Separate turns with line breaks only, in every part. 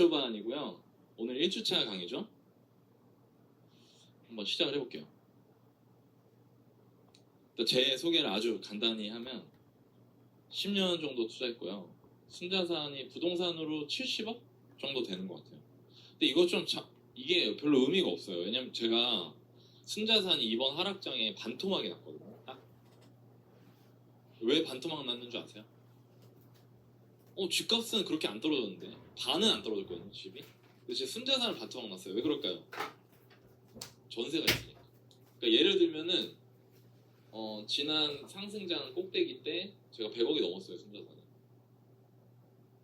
초반이고요. 오늘 1주차 강의죠. 한번 시작을 해볼게요. 제 소개를 아주 간단히 하면 10년 정도 투자했고요. 순자산이 부동산으로 70억 정도 되는 것 같아요. 근데 이거 이게 별로 의미가 없어요. 왜냐면 제가 순자산이 이번 하락장에 반토막이 났거든요. 왜 반토막 났는 줄 아세요? 집값은 그렇게 안 떨어졌는데 반은 안 떨어졌거든요, 집이. 근데 제 순자산을 반토막 났어요. 왜 그럴까요? 전세가 있으니까. 그러니까 예를 들면은 지난 상승장 꼭대기 때 제가 100억이 넘었어요, 순자산이.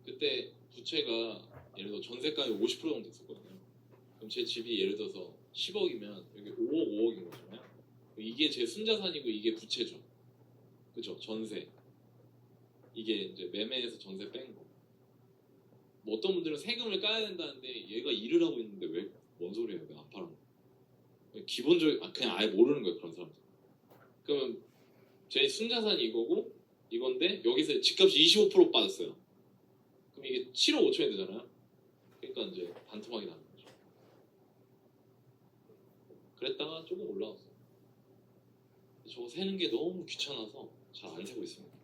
그때 부채가 예를 들어 전세가에 50% 정도 됐었거든요. 그럼 제 집이 예를 들어서 10억이면 여기 5억, 5억인 거잖아요. 이게 제 순자산이고 이게 부채죠. 그죠? 전세. 이게 이제 매매에서 전세 뺀 거. 뭐 어떤 분들은 세금을 까야 된다는데 얘가 일을 하고 있는데 왜? 뭔 소리예요? 왜 안 팔아? 그냥 아예 모르는 거예요, 그런 사람들. 그러면 제 순자산이 이거고 이건데 여기서 집값이 25% 빠졌어요. 그럼 이게 7억 5천이 되잖아요. 그러니까 이제 반토막이 나는 거죠. 그랬다가 조금 올라왔어요. 저거 세는 게 너무 귀찮아서 잘 안 세고 있습니다.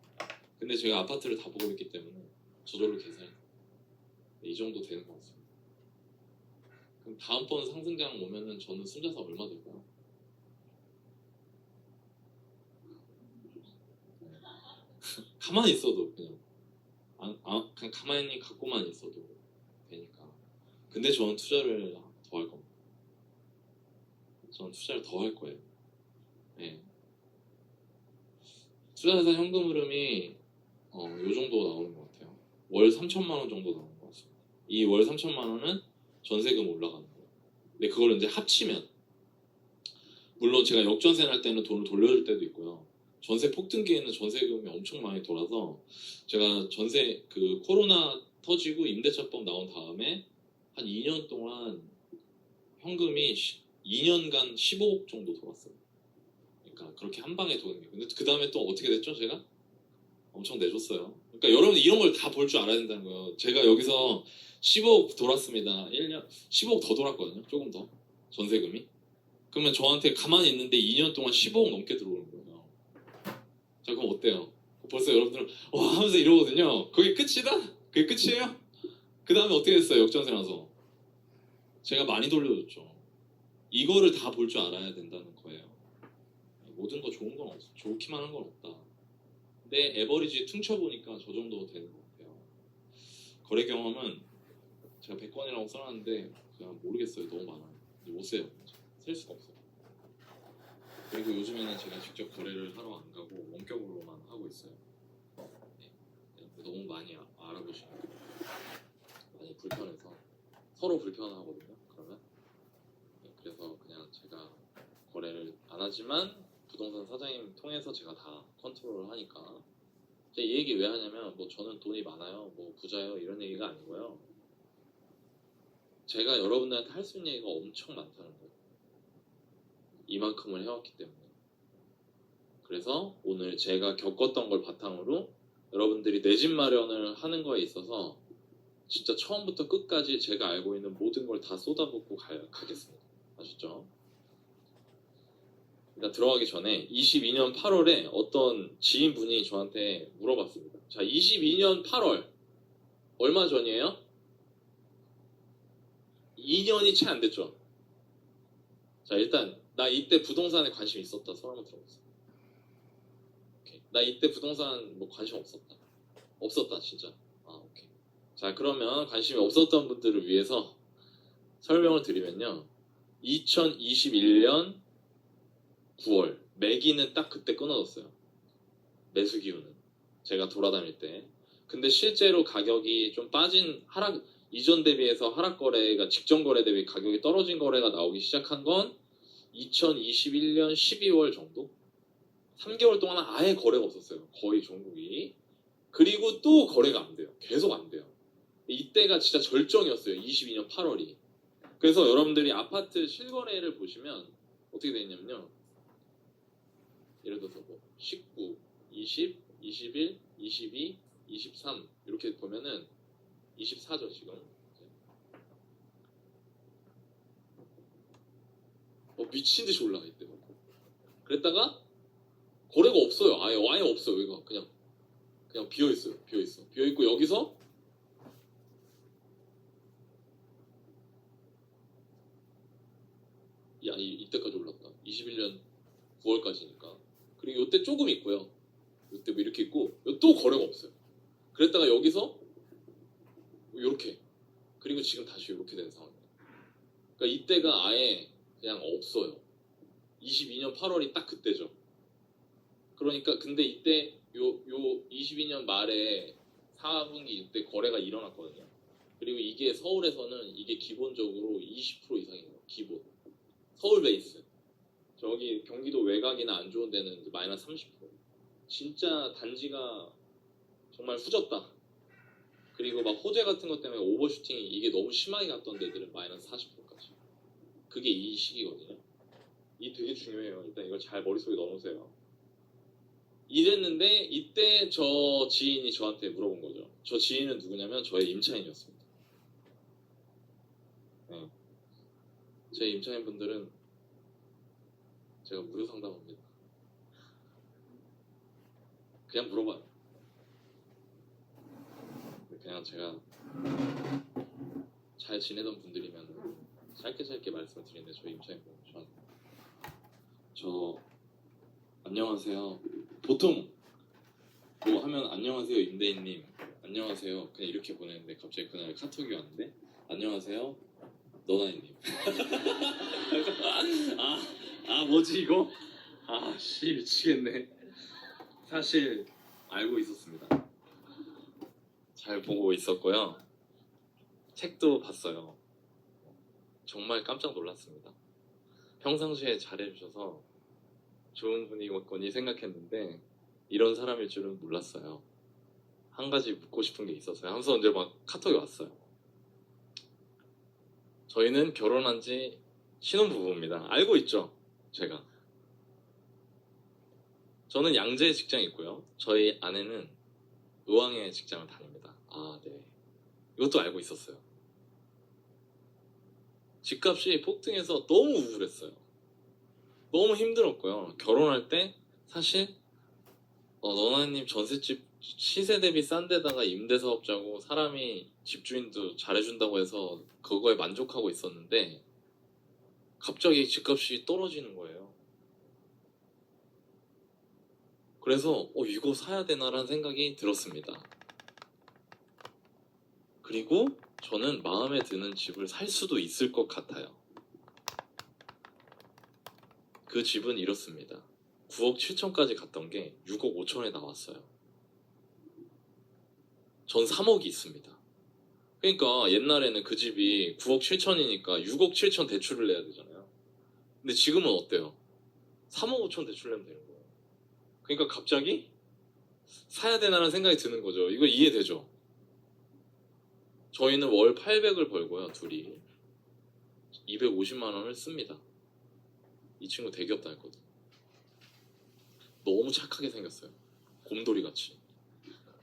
근데 제가 아파트를 다 보고 있기 때문에 저절로 계산이 이 정도 되는 것 같습니다. 그럼 다음번 상승장 오면은 저는 순자산 얼마 될까요? 가만히 있어도 그냥 그냥 가만히 갖고만 있어도 되니까. 근데 저는 투자를 더 할 겁니다. 저는 투자를 더 할 거예요. 네. 투자자산 현금 흐름이 요 정도 나오는 것 같아요. 월 3천만 원 정도 나오는 것 같습니다. 이 월 3천만 원은 전세금 올라가는 거예요. 근데 그걸 이제 합치면 물론 제가 역전세 날 때는 돈을 돌려줄 때도 있고요. 전세 폭등기에는 전세금이 엄청 많이 돌아서 제가 전세 코로나 터지고 임대차법 나온 다음에 한 2년 동안 현금이 2년간 15억 정도 돌았어요. 그러니까 그렇게 한 방에 도는 게. 근데 그 다음에 또 어떻게 됐죠, 제가? 엄청 내줬어요. 그러니까 여러분 이런 걸 다 볼 줄 알아야 된다는 거예요. 제가 여기서 15억 돌았습니다. 1년 15억 더 돌았거든요. 조금 더 전세금이. 그러면 저한테 가만히 있는데 2년 동안 15억 넘게 들어오는 거예요. 자, 그럼 어때요? 벌써 여러분들은 와 하면서 이러거든요. 그게 끝이다? 그게 끝이에요? 그 다음에 어떻게 됐어요? 역전세 나서 제가 많이 돌려줬죠. 이거를 다 볼 줄 알아야 된다는 거예요. 모든 거 좋은 건 없어. 좋기만 한 건 없다. 근데 에버리지 퉁쳐보니까 저 정도 되는 것 같아요. 거래 경험은 제가 100건이라고 써놨는데 그냥 모르겠어요. 너무 많아요. 못 세요. 셀 수가 없어요. 그리고 요즘에는 제가 직접 거래를 하러 안 가고 원격으로만 하고 있어요. 네. 너무 많이 알아보시니까 많이 불편해서 서로 불편하거든요. 그러면 그래서 그냥 제가 거래를 안 하지만 부동산 사장님 통해서 제가 다 컨트롤을 하니까. 제가 이 얘기 왜 하냐면 뭐 저는 돈이 많아요, 뭐 부자예요 이런 얘기가 아니고요. 제가 여러분들한테 할 수 있는 얘기가 엄청 많다는 거예요. 이만큼을 해왔기 때문에. 그래서 오늘 제가 겪었던 걸 바탕으로 여러분들이 내 집 마련을 하는 거에 있어서 진짜 처음부터 끝까지 제가 알고 있는 모든 걸 다 쏟아붓고 가겠습니다. 아셨죠? 그러니까 들어가기 전에 22년 8월에 어떤 지인분이 저한테 물어봤습니다. 자, 22년 8월 얼마 전이에요? 2년이 채 안 됐죠? 자, 일단 나 이때 부동산에 관심 있었다. 손 한번 들어보세요. 오케이. 나 이때 부동산 뭐 관심 없었다. 없었다 진짜. 오케이. 자, 그러면 관심이 없었던 분들을 위해서 설명을 드리면요. 2021년 9월 매기는 딱 그때 끊어졌어요. 매수 기운은 제가 돌아다닐 때. 근데 실제로 가격이 좀 빠진 하락, 이전 대비해서 하락 거래가 직전 거래 대비 가격이 떨어진 거래가 나오기 시작한 건 2021년 12월 정도? 3개월 동안 아예 거래가 없었어요. 거의 전국이. 그리고 또 거래가 안 돼요. 계속 안 돼요. 이때가 진짜 절정이었어요. 22년 8월이. 그래서 여러분들이 아파트 실거래를 보시면 어떻게 되어 있냐면요. 예를 들어서 뭐 19, 20, 21, 22, 23 이렇게 보면은 24죠 지금.
미친 듯이 올라가 이때. 그랬다가 거래가 없어요. 아예 없어요. 여기가 그냥 비어 있어요. 비어 있고 여기서 이때까지 올랐다. 21년 9월까지니까. 그리고 이때 조금 있고요. 이때 뭐 이렇게 있고 또 거래가 없어요. 그랬다가 여기서 이렇게 그리고 지금 다시 이렇게 된 상황이에요. 그러니까 이때가 아예 그냥 없어요. 22년 8월이 딱 그때죠. 그러니까 근데 이때 요 22년 말에 4분기 이때 거래가 일어났거든요. 그리고 이게 서울에서는 이게 기본적으로 20% 이상이에요. 기본 서울 베이스. 저기 경기도 외곽이나 안 좋은 데는 이제 마이너스 30%. 진짜 단지가 정말 후졌다. 그리고 막 호재 같은 것 때문에 오버슈팅이 이게 너무 심하게 갔던 데들은 마이너스 40%까지. 그게 이 시기거든요. 이 되게 중요해요. 일단 이걸 잘 머릿속에 넣어놓으세요. 이랬는데 이때 저 지인이 저한테 물어본 거죠. 저 지인은 누구냐면 저의 임차인이었습니다. 네. 제 임차인 분들은 제가 무료 상담합니다. 그냥 물어봐요. 그냥 제가 잘 지내던 분들이면 짧게 말씀을 드리는데 저희 임차인 분 저 안녕하세요. 보통 뭐 하면 안녕하세요 임대인님 안녕하세요 그냥 이렇게 보내는데 갑자기 그날 카톡이 왔는데 안녕하세요 너나이님. 뭐지 이거? 씨 미치겠네. 사실 알고 있었습니다. 잘 보고 있었고요. 책도 봤어요. 정말 깜짝 놀랐습니다. 평상시에 잘해주셔서 좋은 분이겠거니 생각했는데 이런 사람일 줄은 몰랐어요. 한 가지 묻고 싶은 게 있었어요. 하면서 이제 막 카톡이 왔어요. 저희는 결혼한 지 신혼부부입니다. 알고 있죠? 제가. 저는 양재에 직장이 있고요. 저희 아내는 의왕에 직장을 다닙니다. 네. 이것도 알고 있었어요. 집값이 폭등해서 너무 우울했어요. 너무 힘들었고요. 결혼할 때 사실 너나님 전셋집 시세 대비 싼 데다가 임대사업자고 사람이 집주인도 잘해준다고 해서 그거에 만족하고 있었는데 갑자기 집값이 떨어지는 거예요. 그래서 이거 사야 되나라는 생각이 들었습니다. 그리고 저는 마음에 드는 집을 살 수도 있을 것 같아요. 그 집은 이렇습니다. 9억 7천까지 갔던 게 6억 5천에 나왔어요. 전 3억이 있습니다. 그러니까 옛날에는 그 집이 9억 7천이니까 6억 7천 대출을 내야 되잖아요. 근데 지금은 어때요? 3억 5천 대출 내면 되는 거예요. 그러니까 갑자기 사야 되나라는 생각이 드는 거죠. 이거 이해되죠? 저희는 월 800을 벌고요. 둘이 250만 원을 씁니다. 이 친구 대기업 다녔거든요. 너무 착하게 생겼어요. 곰돌이 같이.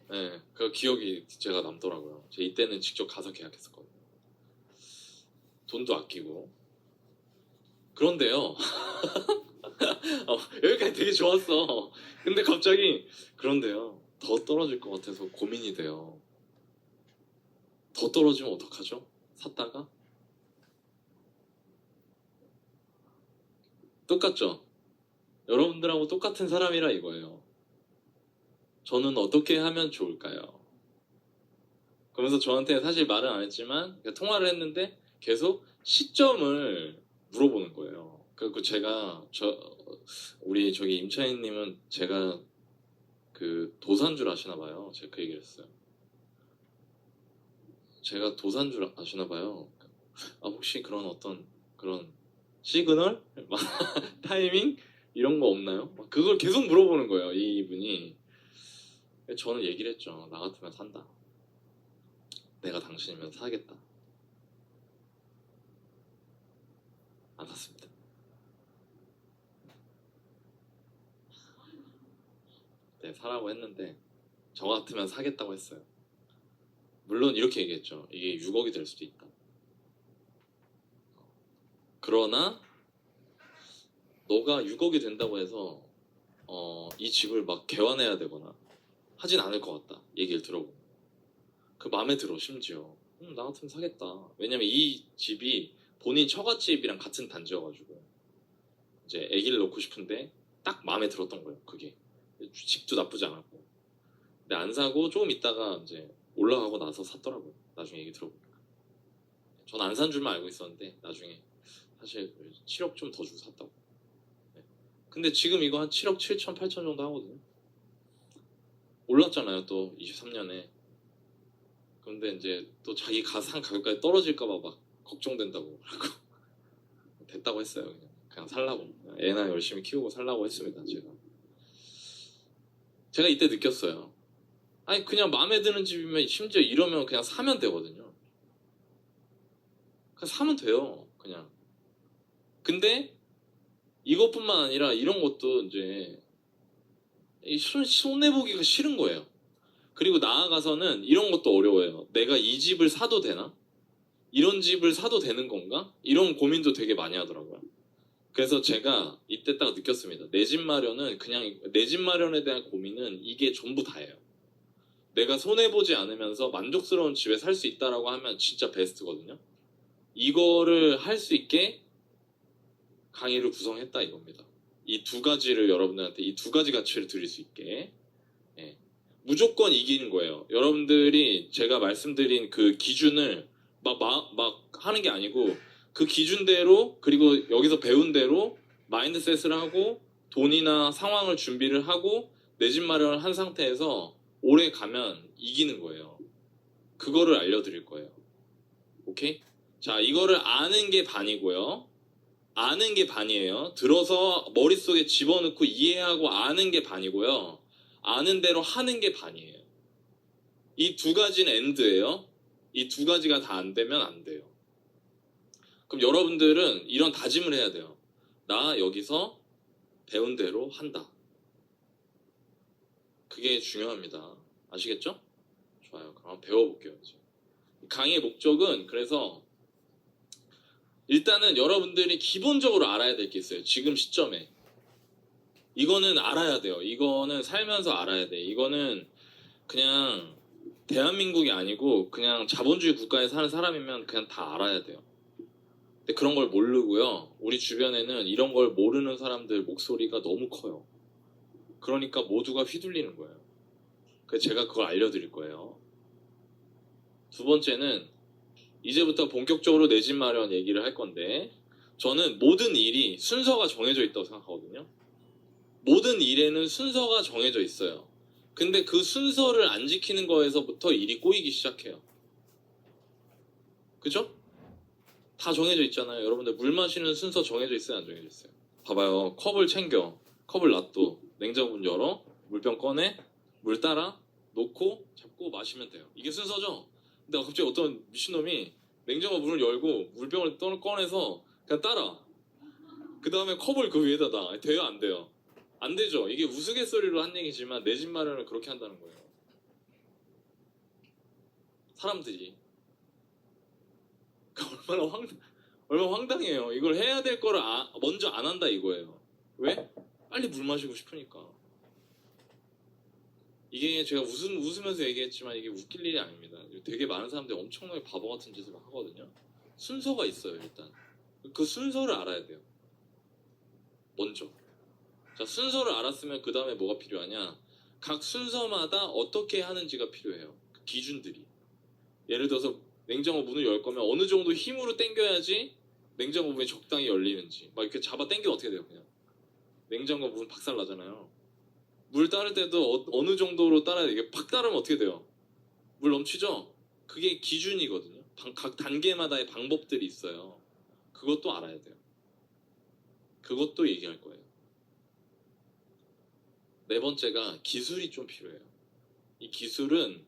네, 그 기억이 제가 남더라고요. 제 이때는 직접 가서 계약했었거든요. 돈도 아끼고. 그런데요. 여기까지 되게 좋았어. 근데 갑자기 그런데요. 더 떨어질 것 같아서 고민이 돼요. 더 떨어지면 어떡하죠? 샀다가? 똑같죠? 여러분들하고 똑같은 사람이라 이거예요. 저는 어떻게 하면 좋을까요? 그러면서 저한테 사실 말은 안 했지만 통화를 했는데 계속 시점을 물어보는 거예요. 그리고 제가 우리 저기 임차인님은 제가 그 도산 줄 아시나 봐요. 제가 그 얘기를 했어요. 제가 도산 줄 아시나 봐요. 혹시 그런 어떤 그런 시그널? 타이밍? 이런 거 없나요? 그걸 계속 물어보는 거예요. 이분이. 저는 얘기를 했죠. 나 같으면 산다. 내가 당신이면 사겠다. 안 샀습니다. 네, 사라고 했는데 저 같으면 사겠다고 했어요. 물론 이렇게 얘기했죠. 이게 6억이 될 수도 있다. 그러나 너가 6억이 된다고 해서 이 집을 막 개환해야 되거나 하진 않을 것 같다. 얘기를 들어보면 그 마음에 들어. 심지어 나 같으면 사겠다. 왜냐면 이 집이 본인 처갓집이랑 같은 단지여가지고 이제 아기를 놓고 싶은데 딱 마음에 들었던 거예요. 그게 집도 나쁘지 않았고. 근데 안 사고 조금 있다가 이제 올라가고 나서 샀더라고요. 나중에 얘기 들어보니까. 전 안 산 줄만 알고 있었는데 나중에 사실 7억 좀 더 주고 샀다고. 네. 근데 지금 이거 한 7억 7천 8천 정도 하거든요. 올랐잖아요 또 23년에. 근데 이제 또 자기 산 가격까지 떨어질까봐 막 걱정된다고 그러고 됐다고 했어요. 그냥 살라고. 애나 열심히 키우고 살라고 했습니다. 제가 이때 느꼈어요. 아니 그냥 마음에 드는 집이면 심지어 이러면 그냥 사면 되거든요. 그냥 사면 돼요. 그냥. 근데 이것뿐만 아니라 이런 것도 이제 손해보기가 싫은 거예요. 그리고 나아가서는 이런 것도 어려워요. 내가 이 집을 사도 되나? 이런 집을 사도 되는 건가? 이런 고민도 되게 많이 하더라고요. 그래서 제가 이때 딱 느꼈습니다. 내 집 마련은 그냥 내 집 마련에 대한 고민은 이게 전부 다예요. 내가 손해보지 않으면서 만족스러운 집에 살 수 있다라고 하면 진짜 베스트거든요. 이거를 할 수 있게 강의를 구성했다 이겁니다. 이 두 가지를 여러분들한테 이 두 가지 가치를 드릴 수 있게. 예. 무조건 이기는 거예요. 여러분들이 제가 말씀드린 그 기준을 막 하는 게 아니고 그 기준대로 그리고 여기서 배운 대로 마인드셋을 하고 돈이나 상황을 준비를 하고 내 집 마련을 한 상태에서 오래 가면 이기는 거예요. 그거를 알려드릴 거예요. 오케이? 자, 이거를 아는 게 반이고요. 아는 게 반이에요. 들어서 머릿속에 집어넣고 이해하고 아는 게 반이고요. 아는 대로 하는 게 반이에요. 이 두 가지는 엔드예요. 이 두 가지가 다 안 되면 안 돼요. 그럼 여러분들은 이런 다짐을 해야 돼요. 나 여기서 배운 대로 한다. 그게 중요합니다. 아시겠죠? 좋아요. 그럼 한번 배워볼게요. 이제. 강의의 목적은 그래서 일단은 여러분들이 기본적으로 알아야 될 게 있어요. 지금 시점에. 이거는 알아야 돼요. 이거는 살면서 알아야 돼. 이거는 그냥 대한민국이 아니고 그냥 자본주의 국가에 사는 사람이면 그냥 다 알아야 돼요. 근데 그런 걸 모르고요. 우리 주변에는 이런 걸 모르는 사람들 목소리가 너무 커요. 그러니까 모두가 휘둘리는 거예요. 그래서 제가 그걸 알려드릴 거예요. 두 번째는 이제부터 본격적으로 내 집 마련 얘기를 할 건데 저는 모든 일이 순서가 정해져 있다고 생각하거든요. 모든 일에는 순서가 정해져 있어요. 근데 그 순서를 안 지키는 거에서부터 일이 꼬이기 시작해요. 그죠? 다 정해져 있잖아요. 여러분들 물 마시는 순서 정해져 있어요? 안 정해져 있어요? 봐봐요. 컵을 챙겨. 컵을 놔둬. 냉장고 문 열어. 물병 꺼내. 물 따라. 놓고 잡고 마시면 돼요. 이게 순서죠? 근데 갑자기 어떤 미친놈이 냉장고 문을 열고 물병을 꺼내서 그냥 따라. 그 다음에 컵을 그 위에다 놔. 돼요? 안 돼요? 안 되죠. 이게 우스갯소리로 한 얘기지만 내 집 마련을 그렇게 한다는 거예요. 사람들이. 얼마나 황당해요. 이걸 해야 될 거를 먼저 안 한다 이거예요. 왜? 빨리 물 마시고 싶으니까. 이게 제가 웃으면서 얘기했지만 이게 웃길 일이 아닙니다. 되게 많은 사람들이 엄청나게 바보 같은 짓을 하거든요. 순서가 있어요 일단. 그 순서를 알아야 돼요. 먼저. 자, 순서를 알았으면 그 다음에 뭐가 필요하냐? 각 순서마다 어떻게 하는지가 필요해요. 그 기준들이. 예를 들어서 냉장고 문을 열 거면 어느 정도 힘으로 당겨야지 냉장고 문이 적당히 열리는지. 막 이렇게 잡아 당기면 어떻게 돼요? 그냥 냉장고 문 박살 나잖아요. 물 따를 때도 어느 정도로 따라야 돼. 이게 팍 따르면 어떻게 돼요? 물 넘치죠? 그게 기준이거든요. 각 단계마다의 방법들이 있어요. 그것도 알아야 돼요. 그것도 얘기할 거예요. 네 번째가 기술이 좀 필요해요. 이 기술은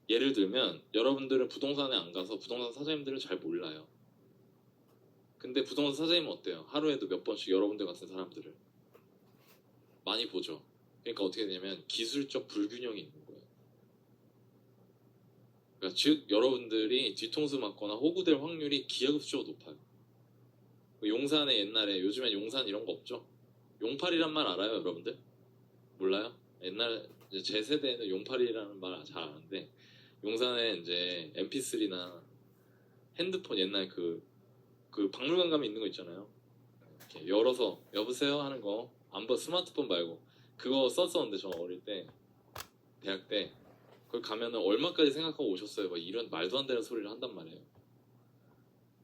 예를 들면 여러분들은 부동산에 안 가서 부동산 사장님들을 잘 몰라요. 근데 부동산 사장님은 어때요? 하루에도 몇 번씩 여러분들 같은 사람들을 많이 보죠. 그러니까 어떻게 되냐면 기술적 불균형이 있는 거예요. 그러니까 즉 여러분들이 뒤통수 맞거나 호구될 확률이 기하급수적으로 높아요. 그 용산에 옛날에 요즘엔 용산 이런 거 없죠? 용팔이란 말 알아요, 여러분들? 몰라요? 옛날 이제 제 세대에는 용팔이라는 말 잘 아는데 용산에 이제 MP3나 핸드폰 옛날 그 박물관 가면 있는 거 있잖아요. 이렇게 열어서 여보세요 하는 거 안번 스마트폰 말고 그거 썼었는데 저 어릴 때 대학 때 거기 가면은 얼마까지 생각하고 오셨어요? 막 이런 말도 안 되는 소리를 한단 말이에요.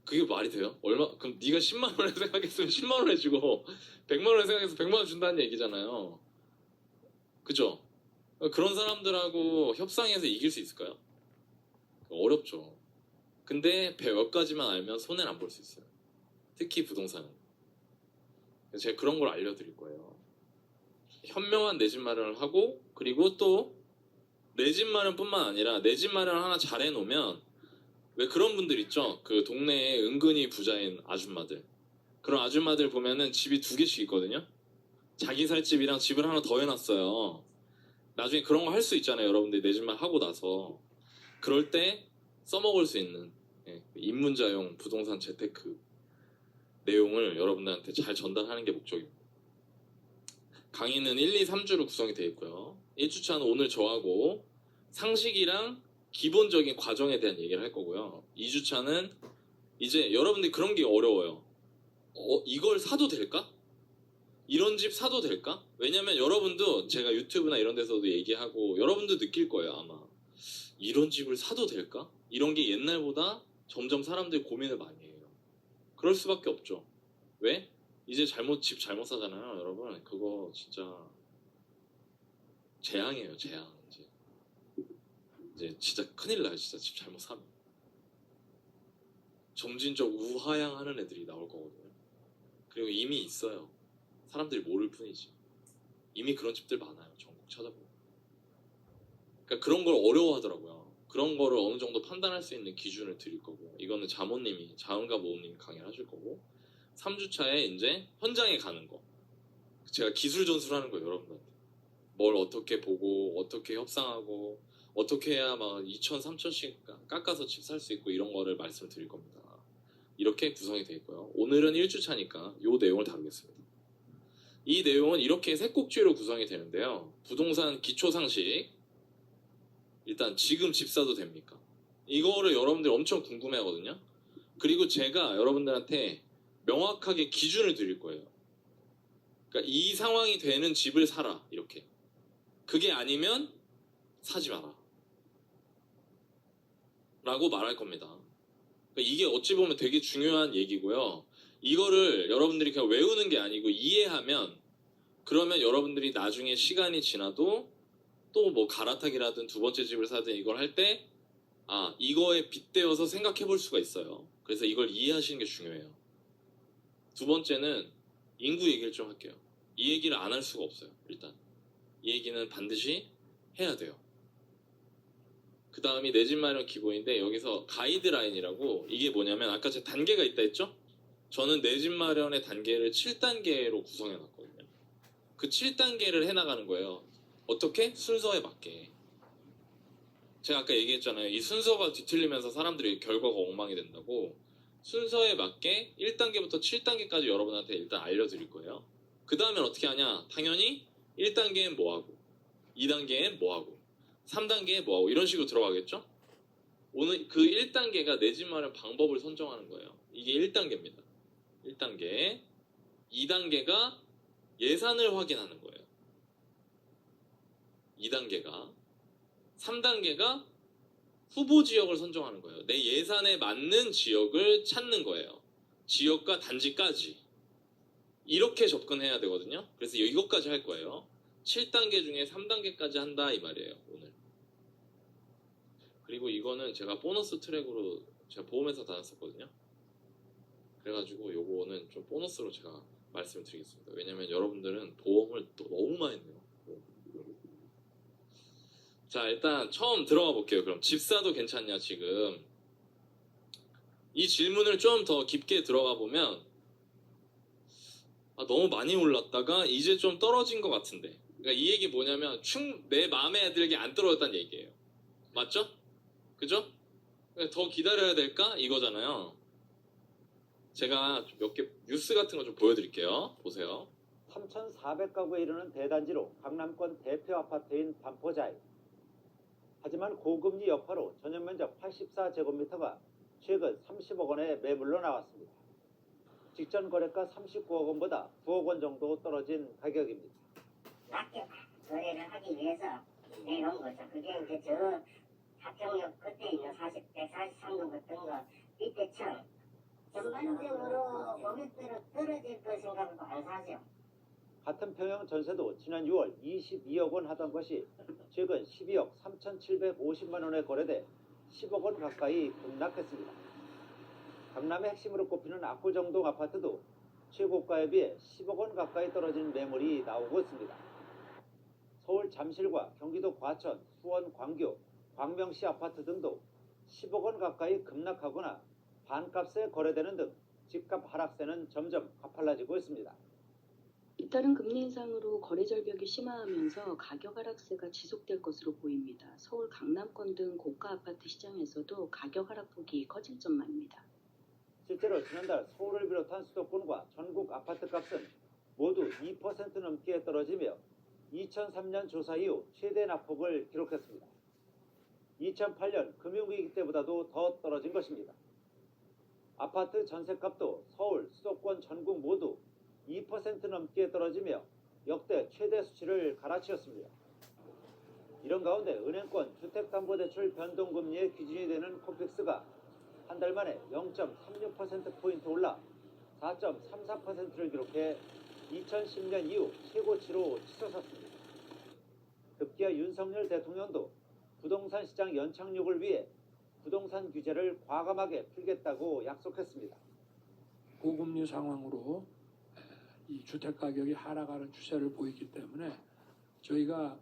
그게 말이 돼요? 얼마? 그럼 네가 10만 원을 생각했으면 10만 원 해주고 100만 원을 생각해서 100만 원 준다는 얘기잖아요. 그죠? 그런 사람들하고 협상해서 이길 수 있을까요? 어렵죠. 근데 몇 가지만 알면 손해는 안 볼 수 있어요. 특히 부동산은. 그래서 제가 그런 걸 알려드릴 거예요. 현명한 내 집 마련을 하고 그리고 또 내 집 마련뿐만 아니라 내 집 마련을 하나 잘 해놓으면 왜 그런 분들 있죠? 그 동네에 은근히 부자인 아줌마들. 그런 아줌마들 보면은 집이 2개씩 있거든요. 자기 살 집이랑 집을 하나 더 해놨어요. 나중에 그런 거 할 수 있잖아요. 여러분들 내 집만 하고 나서. 그럴 때 써먹을 수 있는 입문자용 부동산 재테크 내용을 여러분들한테 잘 전달하는 게 목적입니다. 강의는 1, 2, 3주로 구성이 되어 있고요. 1주차는 오늘 저하고 상식이랑 기본적인 과정에 대한 얘기를 할 거고요. 2주차는 이제 여러분들이 그런 게 어려워요. 이걸 사도 될까? 이런 집 사도 될까? 왜냐면 여러분도 제가 유튜브나 이런 데서도 얘기하고 여러분도 느낄 거예요 아마. 이런 집을 사도 될까? 이런 게 옛날보다 점점 사람들이 고민을 많이 해요. 그럴 수밖에 없죠. 왜? 이제 집 잘못 사잖아요 여러분. 그거 진짜 재앙이에요 재앙. 이제 진짜 큰일 나요 진짜 집 잘못 사면. 점진적 우하향하는 애들이 나올 거거든요. 그리고 이미 있어요. 사람들이 모를 뿐이지. 이미 그런 집들 많아요. 전국 찾아보면. 그러니까 그런 걸 어려워하더라고요. 그런 거를 어느 정도 판단할 수 있는 기준을 드릴 거고, 이거는 자모님이 자은가 모음님이 강의를 하실 거고, 3주차에 이제 현장에 가는 거. 제가 기술 전수를 하는 거예요 여러분들한테. 뭘 어떻게 보고 어떻게 협상하고 어떻게 해야 막 2천 3천씩 깎아서 집 살 수 있고 이런 거를 말씀을 드릴 겁니다. 이렇게 구성이 되어 있고요. 오늘은 1주차니까 이 내용을 다루겠습니다. 이 내용은 이렇게 세 꼭지로 구성이 되는데요. 부동산 기초 상식. 일단 지금 집 사도 됩니까? 이거를 여러분들이 엄청 궁금해하거든요. 그리고 제가 여러분들한테 명확하게 기준을 드릴 거예요. 그러니까 이 상황이 되는 집을 사라 이렇게. 그게 아니면 사지 마라 라고 말할 겁니다. 그러니까 이게 어찌 보면 되게 중요한 얘기고요. 이거를 여러분들이 그냥 외우는 게 아니고 이해하면 그러면 여러분들이 나중에 시간이 지나도 또 뭐 갈아타기라든 두 번째 집을 사든 이걸 할 때 이거에 빗대어서 생각해 볼 수가 있어요. 그래서 이걸 이해하시는 게 중요해요. 두 번째는 인구 얘기를 좀 할게요. 이 얘기를 안 할 수가 없어요. 일단 이 얘기는 반드시 해야 돼요. 그 다음이 내 집 마련 기본인데 여기서 가이드라인이라고 이게 뭐냐면 아까 제가 단계가 있다 했죠? 저는 내 집 마련의 단계를 7단계로 구성해 놨거든요. 그 7단계를 해나가는 거예요. 어떻게? 순서에 맞게. 제가 아까 얘기했잖아요. 이 순서가 뒤틀리면서 사람들이 결과가 엉망이 된다고. 순서에 맞게 1단계부터 7단계까지 여러분한테 일단 알려드릴 거예요. 그 다음엔 어떻게 하냐? 당연히 1단계엔 뭐하고 2단계엔 뭐하고 3단계에 뭐하고 이런 식으로 들어가겠죠? 오늘 그 1단계가 내 집 마련 방법을 선정하는 거예요. 이게 1단계입니다. 1단계 2단계가 예산을 확인하는 거예요. 2단계가 3단계가 후보 지역을 선정하는 거예요. 내 예산에 맞는 지역을 찾는 거예요. 지역과 단지까지 이렇게 접근해야 되거든요. 그래서 이것까지 할 거예요. 7단계 중에 3단계까지 한다 이 말이에요 오늘. 그리고 이거는 제가 보너스 트랙으로 제가 보험회사 다녔었거든요. 그래가지고 요거는 좀 보너스로 제가 말씀을 드리겠습니다. 왜냐면 여러분들은 보험을 또 너무 많이 내요. 자 일단 처음 들어가 볼게요. 그럼 집사도 괜찮냐 지금. 이 질문을 좀 더 깊게 들어가 보면 너무 많이 올랐다가 이제 좀 떨어진 것 같은데. 그러니까 이 얘기 뭐냐면 내 마음에 들게 안 떨어졌다는 얘기예요. 맞죠? 그죠? 더 기다려야 될까? 이거잖아요. 제가 몇 개 뉴스 같은 거 좀 보여드릴게요. 보세요.
3,400가구에 이르는 대단지로 강남권 대표 아파트인 반포자이. 하지만 고금리 여파로 전용 면적 84제곱미터가 최근 30억 원의 매물로 나왔습니다. 직전 거래가 39억 원보다 9억 원 정도 떨어진 가격입니다.
낮게 거래를 하기 위해서 내놓은 거죠. 그게 이제 저 합정역 끝에 있는 143동 같은 거 밑에 층 전반적으로 고객들은 떨어질 거 생각하고 안 사죠.
같은 평형 전세도 지난 6월 22억 원 하던 것이 최근 12억 3,750만 원에 거래돼 10억 원 가까이 급락했습니다. 강남의 핵심으로 꼽히는 압구정동 아파트도 최고가에 비해 10억 원 가까이 떨어진 매물이 나오고 있습니다. 서울 잠실과 경기도 과천, 수원, 광교, 광명시 아파트 등도 10억 원 가까이 급락하거나 반값에 거래되는 등 집값 하락세는 점점 가팔라지고 있습니다.
잇따른 금리 인상으로 거래 절벽이 심화하면서 가격 하락세가 지속될 것으로 보입니다. 서울 강남권 등 고가 아파트 시장에서도 가격 하락폭이 커질 전망입니다.
실제로 지난달 서울을 비롯한 수도권과 전국 아파트값은 모두 2% 넘게 떨어지며 2003년 조사 이후 최대 낙폭을 기록했습니다. 2008년 금융위기 때보다도 더 떨어진 것입니다. 아파트 전셋값도 서울, 수도권 전국 모두 2% 넘게 떨어지며 역대 최대 수치를 갈아치웠습니다. 이런 가운데 은행권 주택담보대출 변동금리의 기준이 되는 코픽스가 한 달 만에 0.36%포인트 올라 4.34%를 기록해 2010년 이후 최고치로 치솟았습니다. 급기야 윤석열 대통령도 부동산 시장 연착륙을 위해 부동산 규제를 과감하게 풀겠다고 약속했습니다.
고금리 상황으로 이 주택 가격이 하락하는 추세를 보이기 때문에 저희가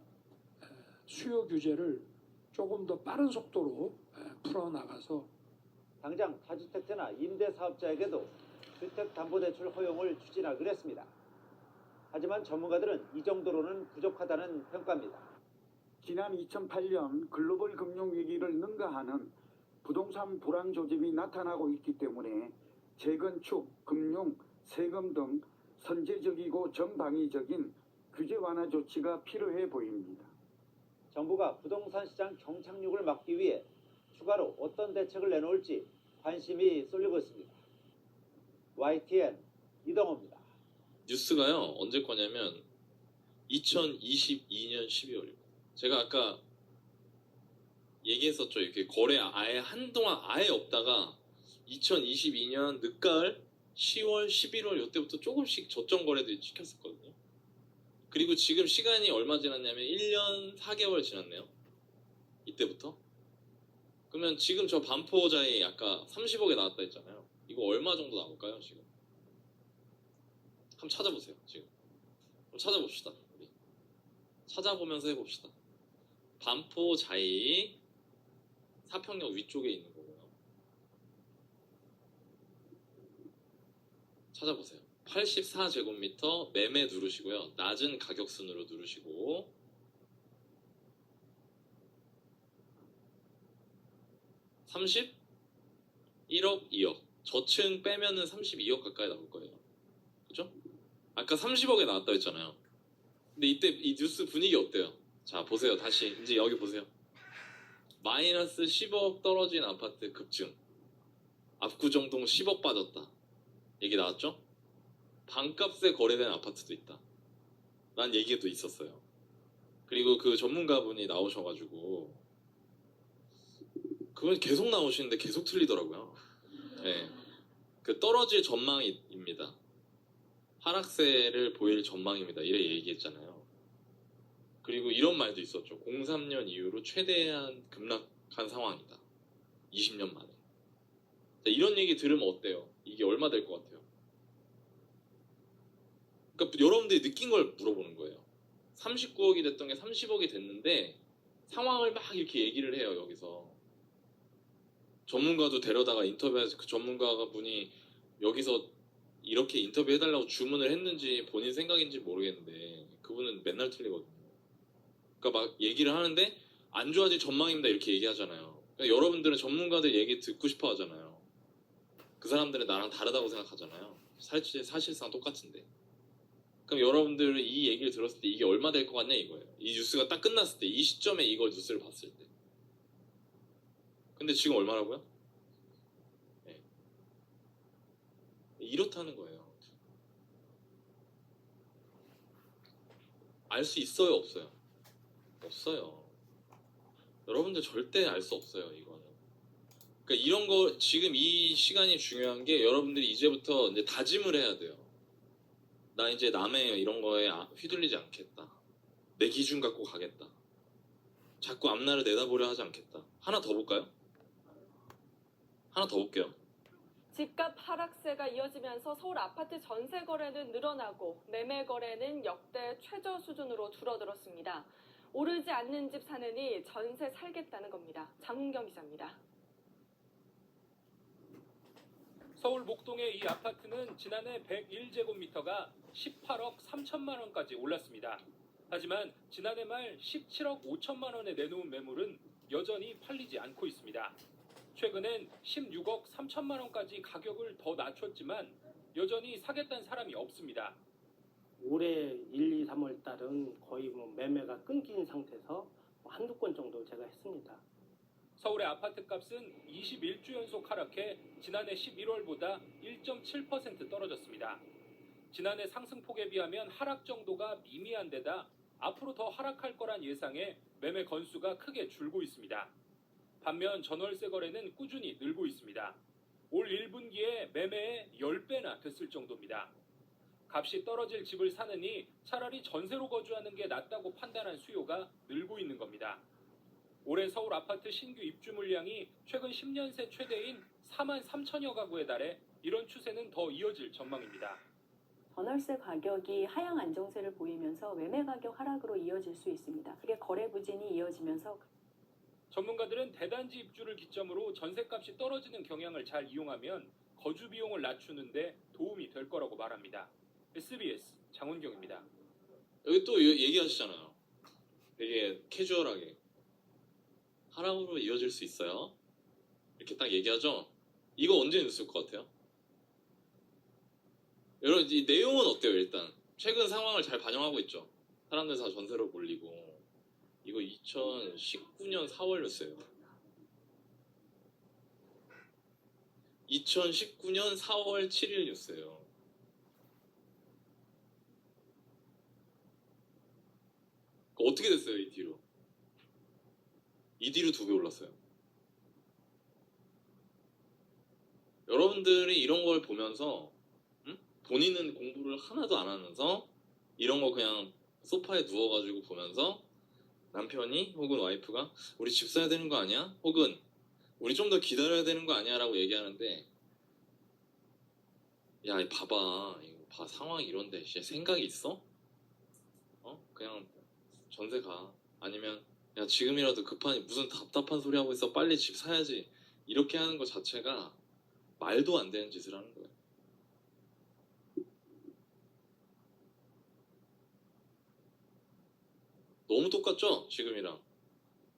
수요 규제를 조금 더 빠른 속도로 풀어나가서
당장 다주택자나 임대사업자에게도 주택담보대출 허용을 추진하기로 했습니다. 하지만 전문가들은 이 정도로는 부족하다는 평가입니다.
지난 2008년 글로벌 금융위기를 능가하는 부동산 불안 조짐이 나타나고 있기 때문에 재건축, 금융, 세금 등 선제적이고 전방위적인 규제 완화 조치가 필요해 보입니다.
정부가 부동산 시장 경착륙을 막기 위해 추가로 어떤 대책을 내놓을지 관심이 쏠리고 있습니다. YTN 이동호입니다.
뉴스가요. 언제 거냐면 2022년 12월입니다. 제가 아까 얘기했었죠. 이렇게 거래 아예 한동안 아예 없다가 2022년 늦가을 10월, 11월 이때부터 조금씩 저점 거래들이 찍혔었거든요. 그리고 지금 시간이 얼마 지났냐면 1년 4개월 지났네요. 이때부터. 그러면 지금 저 반포자에 아까 30억에 나왔다 했잖아요. 이거 얼마 정도 나올까요, 지금? 한번 찾아보세요, 지금. 한번 찾아봅시다, 우리. 찾아보면서 해봅시다. 반포자이 사평역 위쪽에 있는 거고요. 찾아보세요. 84제곱미터 매매 누르시고요. 낮은 가격 순으로 누르시고 31억 2억 저층 빼면은 32억 가까이 나올 거예요. 그죠? 아까 30억에 나왔다 했잖아요. 근데 이때 이 뉴스 분위기 어때요? 자 보세요. 다시 이제 여기 보세요. 마이너스 10억 떨어진 아파트 급증. 압구정동 10억 빠졌다. 얘기 나왔죠? 반값에 거래된 아파트도 있다. 난 얘기가 또 있었어요. 그리고 그 전문가분이 나오셔가지고 그건 계속 나오시는데 계속 틀리더라고요. 네. 그 떨어질 전망입니다. 하락세를 보일 전망입니다. 이래 얘기했잖아요. 그리고 이런 말도 있었죠. 03년 이후로 최대한 급락한 상황이다. 20년 만에. 자, 이런 얘기 들으면 어때요? 이게 얼마 될 것 같아요? 그러니까 여러분들이 느낀 걸 물어보는 거예요. 39억이 됐던 게 30억이 됐는데 상황을 막 이렇게 얘기를 해요. 여기서 전문가도 데려다가 인터뷰해서 그 전문가 분이 여기서 이렇게 인터뷰해달라고 주문을 했는지 본인 생각인지 모르겠는데 그분은 맨날 틀리거든요. 그러니까 막 얘기를 하는데 안 좋아질 전망입니다 이렇게 얘기하잖아요. 그러니까 여러분들은 전문가들 얘기 듣고 싶어 하잖아요.
그 사람들은 나랑 다르다고 생각하잖아요. 사실상 똑같은데. 그럼 여러분들은 이 얘기를 들었을 때 이게 얼마 될 것 같냐 이거예요. 이 뉴스가 딱 끝났을 때, 이 시점에 이거 뉴스를 봤을 때. 근데 지금 얼마라고요? 네. 이렇다는 거예요. 알 수 있어요, 없어요? 없어요. 여러분들 절대 알 수 없어요, 이거는. 그러니까 이런 거, 지금 이 시간이 중요한 게 여러분들이 이제부터 이제 다짐을 해야 돼요. 나 이제 남의 이런 거에 휘둘리지 않겠다. 내 기준 갖고 가겠다. 자꾸 앞날을 내다보려 하지 않겠다. 하나 더 볼까요? 하나 더 볼게요.
집값 하락세가 이어지면서 서울 아파트 전세 거래는 늘어나고 매매 거래는 역대 최저 수준으로 줄어들었습니다. 오르지 않는 집 사느니 전세 살겠다는 겁니다. 장훈경 기자입니다.
서울 목동의 이 아파트는 지난해 101제곱미터가 18억 3천만 원까지 올랐습니다. 하지만 지난해 말 17억 5천만 원에 내놓은 매물은 여전히 팔리지 않고 있습니다. 최근엔 16억 3천만 원까지 가격을 더 낮췄지만 여전히 사겠다는 사람이 없습니다.
올해 1, 2, 3월 달은 거의 매매가 끊긴 상태에서 한두 건 정도 제가 했습니다.
서울의 아파트 값은 21주 연속 하락해 지난해 11월보다 1.7% 떨어졌습니다. 지난해 상승폭에 비하면 하락 정도가 미미한 데다 앞으로 더 하락할 거란 예상에 매매 건수가 크게 줄고 있습니다. 반면 전월세 거래는 꾸준히 늘고 있습니다. 올 1분기에 매매의 10배나 됐을 정도입니다. 값이 떨어질 집을 사느니 차라리 전세로 거주하는 게 낫다고 판단한 수요가 늘고 있는 겁니다. 올해 서울 아파트 신규 입주 물량이 최근 10년 새 최대인 4만 3천여 가구에 달해 이런 추세는 더 이어질 전망입니다.
전월세 가격이 하향 안정세를 보이면서 매매 가격 하락으로 이어질 수 있습니다. 그게 거래 부진이 이어지면서
전문가들은 대단지 입주를 기점으로 전세값이 떨어지는 경향을 잘 이용하면 거주 비용을 낮추는데 도움이 될 거라고 말합니다. SBS 장훈경입니다.
여기 또 얘기하시잖아요. 되게 캐주얼하게. 하락으로 이어질 수 있어요. 이렇게 딱 얘기하죠. 이거 언제 뉴스일 것 같아요? 여러분, 이 내용은 어때요? 일단 최근 상황을 잘 반영하고 있죠. 사람들 다 전세로 몰리고. 이거 2019년 4월 뉴스예요. 2019년 4월 7일 뉴스예요. 어떻게 됐어요, 이 뒤로? 이 뒤로 2배 올랐어요. 여러분들이 이런 걸 보면서 본인은 공부를 하나도 안 하면서 이런 거 그냥 소파에 누워가지고 보면서 남편이 혹은 와이프가 우리 집 사야 되는 거 아니야? 혹은 우리 좀 더 기다려야 되는 거 아니야? 라고 얘기하는데 야 봐봐 이거 봐 상황이 이런데 생각이 있어? 그냥 전세 가. 아니면 야 지금이라도 급하니 무슨 답답한 소리 하고 있어 빨리 집 사야지. 이렇게 하는 거 자체가 말도 안 되는 짓을 하는 거예요. 너무 똑같죠? 지금이랑.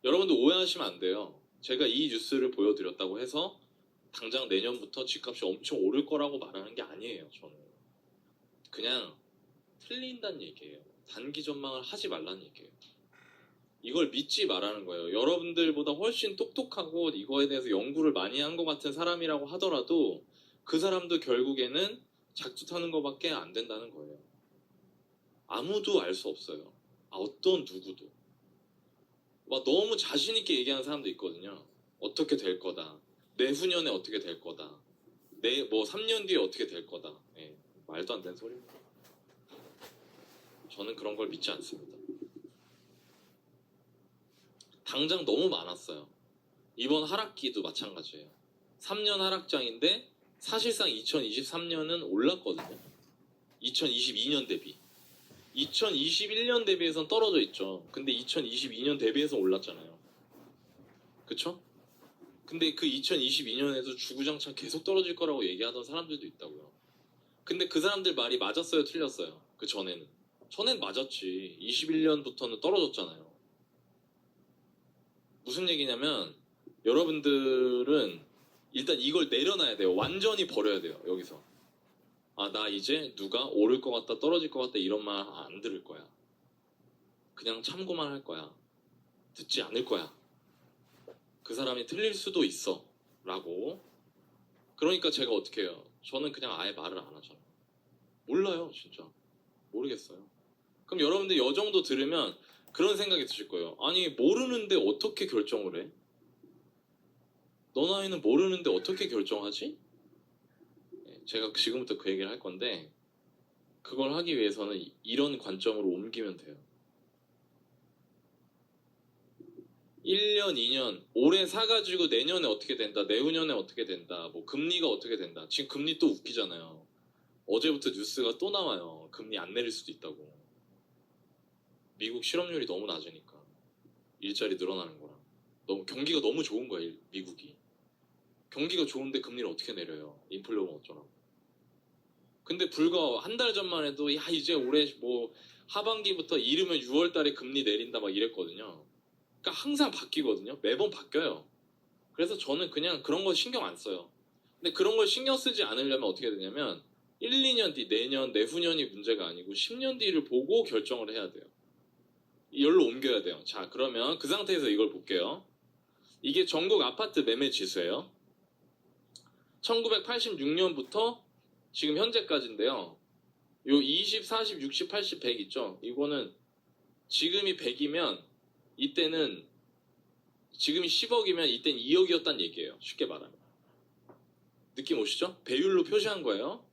여러분들 오해하시면 안 돼요. 제가 이 뉴스를 보여드렸다고 해서 당장 내년부터 집값이 엄청 오를 거라고 말하는 게 아니에요. 저는 그냥 틀린다는 얘기예요. 단기 전망을 하지 말라는 얘기예요. 이걸 믿지 말라는 거예요. 여러분들보다 훨씬 똑똑하고 이거에 대해서 연구를 많이 한 것 같은 사람이라고 하더라도 그 사람도 결국에는 작두타는 것밖에 안 된다는 거예요. 아무도 알 수 없어요. 어떤 누구도. 막 너무 자신 있게 얘기하는 사람도 있거든요. 어떻게 될 거다. 내후년에 어떻게 될 거다. 3년 뒤에 어떻게 될 거다. 예, 말도 안 되는 소리입니다. 저는 그런 걸 믿지 않습니다. 당장 너무 많았어요. 이번 하락기도 마찬가지예요. 3년 하락장인데 사실상 2023년은 올랐거든요. 2022년 대비. 2021년 대비해서는 떨어져 있죠. 근데 2022년 대비해서 올랐잖아요. 그쵸? 근데 그 2022년에도 주구장창 계속 떨어질 거라고 얘기하던 사람들도 있다고요. 근데 그 사람들 말이 맞았어요, 틀렸어요? 그 전에는. 전엔 맞았지. 21년부터는 떨어졌잖아요. 무슨 얘기냐면 여러분들은
일단 이걸 내려놔야 돼요. 완전히 버려야 돼요. 여기서. 아, 나 이제 누가 오를 것 같다, 떨어질 것 같다 이런 말 안 들을 거야. 그냥 참고만 할 거야. 듣지 않을 거야. 그 사람이 틀릴 수도 있어. 라고. 그러니까 제가 어떻게 해요? 저는 그냥 아예 말을 안 하잖아요. 몰라요, 진짜. 모르겠어요. 그럼 여러분들 이 정도 들으면 그런 생각이 드실 거예요. 아니, 모르는데 어떻게 결정을 해? 너 나이는 모르는데 어떻게 결정하지? 제가 지금부터 그 얘기를 할 건데 그걸 하기 위해서는 이런 관점으로 옮기면 돼요. 1년, 2년, 올해 사가지고 내년에 어떻게 된다, 내후년에 어떻게 된다, 뭐 금리가 어떻게 된다. 지금 금리 또 웃기잖아요. 어제부터 뉴스가 또 나와요. 금리 안 내릴 수도 있다고. 미국 실업률이 너무 낮으니까. 일자리 늘어나는 거랑. 경기가 너무 좋은 거야, 미국이. 경기가 좋은데 금리를 어떻게 내려요? 인플레는 어쩌라고. 근데 불과 한 달 전만 해도 야 이제 올해 뭐 하반기부터 이르면 6월 달에 금리 내린다 막 이랬거든요. 그러니까 항상 바뀌거든요. 매번 바뀌어요. 그래서 저는 그냥 그런 거 신경 안 써요. 근데 그런 걸 신경 쓰지 않으려면 어떻게 되냐면 1, 2년 뒤, 내년, 내후년이 문제가 아니고 10년 뒤를 보고 결정을 해야 돼요. 이걸로 옮겨야 돼요. 자, 그러면 그 상태에서 이걸 볼게요. 이게 전국 아파트 매매 지수예요. 1986년부터 지금 현재까지인데요. 요 20, 40, 60, 80, 100 있죠? 이거는 지금이 100이면 이때는 지금이 10억이면 이때는 2억이었단 얘기예요. 쉽게 말하면. 느낌 오시죠? 배율로 표시한 거예요.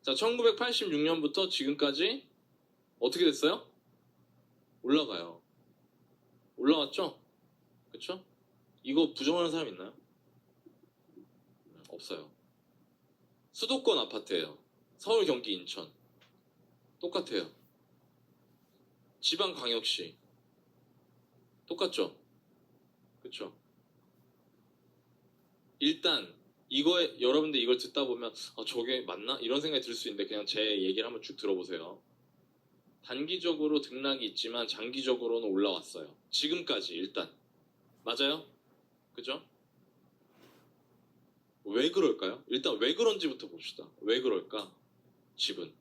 자, 1986년부터 지금까지 어떻게 됐어요? 올라가요. 올라왔죠? 그쵸? 이거 부정하는 사람 있나요? 없어요. 수도권 아파트예요. 서울, 경기, 인천. 똑같아요. 지방광역시. 똑같죠? 그쵸? 일단 이거에 여러분들 이걸 듣다 보면 저게 맞나? 이런 생각이 들 수 있는데 그냥 제 얘기를 한번 쭉 들어보세요. 단기적으로 등락이 있지만 장기적으로는 올라왔어요. 지금까지 일단. 맞아요? 그죠? 왜 그럴까요? 일단 왜 그런지부터 봅시다. 왜 그럴까? 집은.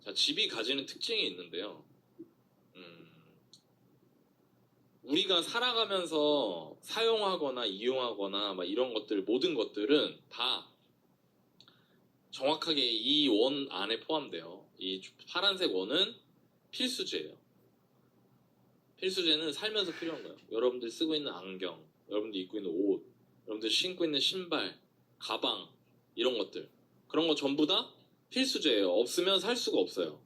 자, 집이 가지는 특징이 있는데요. 우리가 살아가면서 사용하거나 이용하거나 막 이런 것들, 모든 것들은 다 정확하게 이 원 안에 포함돼요. 이 파란색 원은 필수제예요. 필수제는 살면서 필요한 거예요. 여러분들 쓰고 있는 안경, 여러분들 입고 있는 옷, 여러분들 신고 있는 신발, 가방 이런 것들 그런 거 전부 다 필수제예요. 없으면 살 수가 없어요.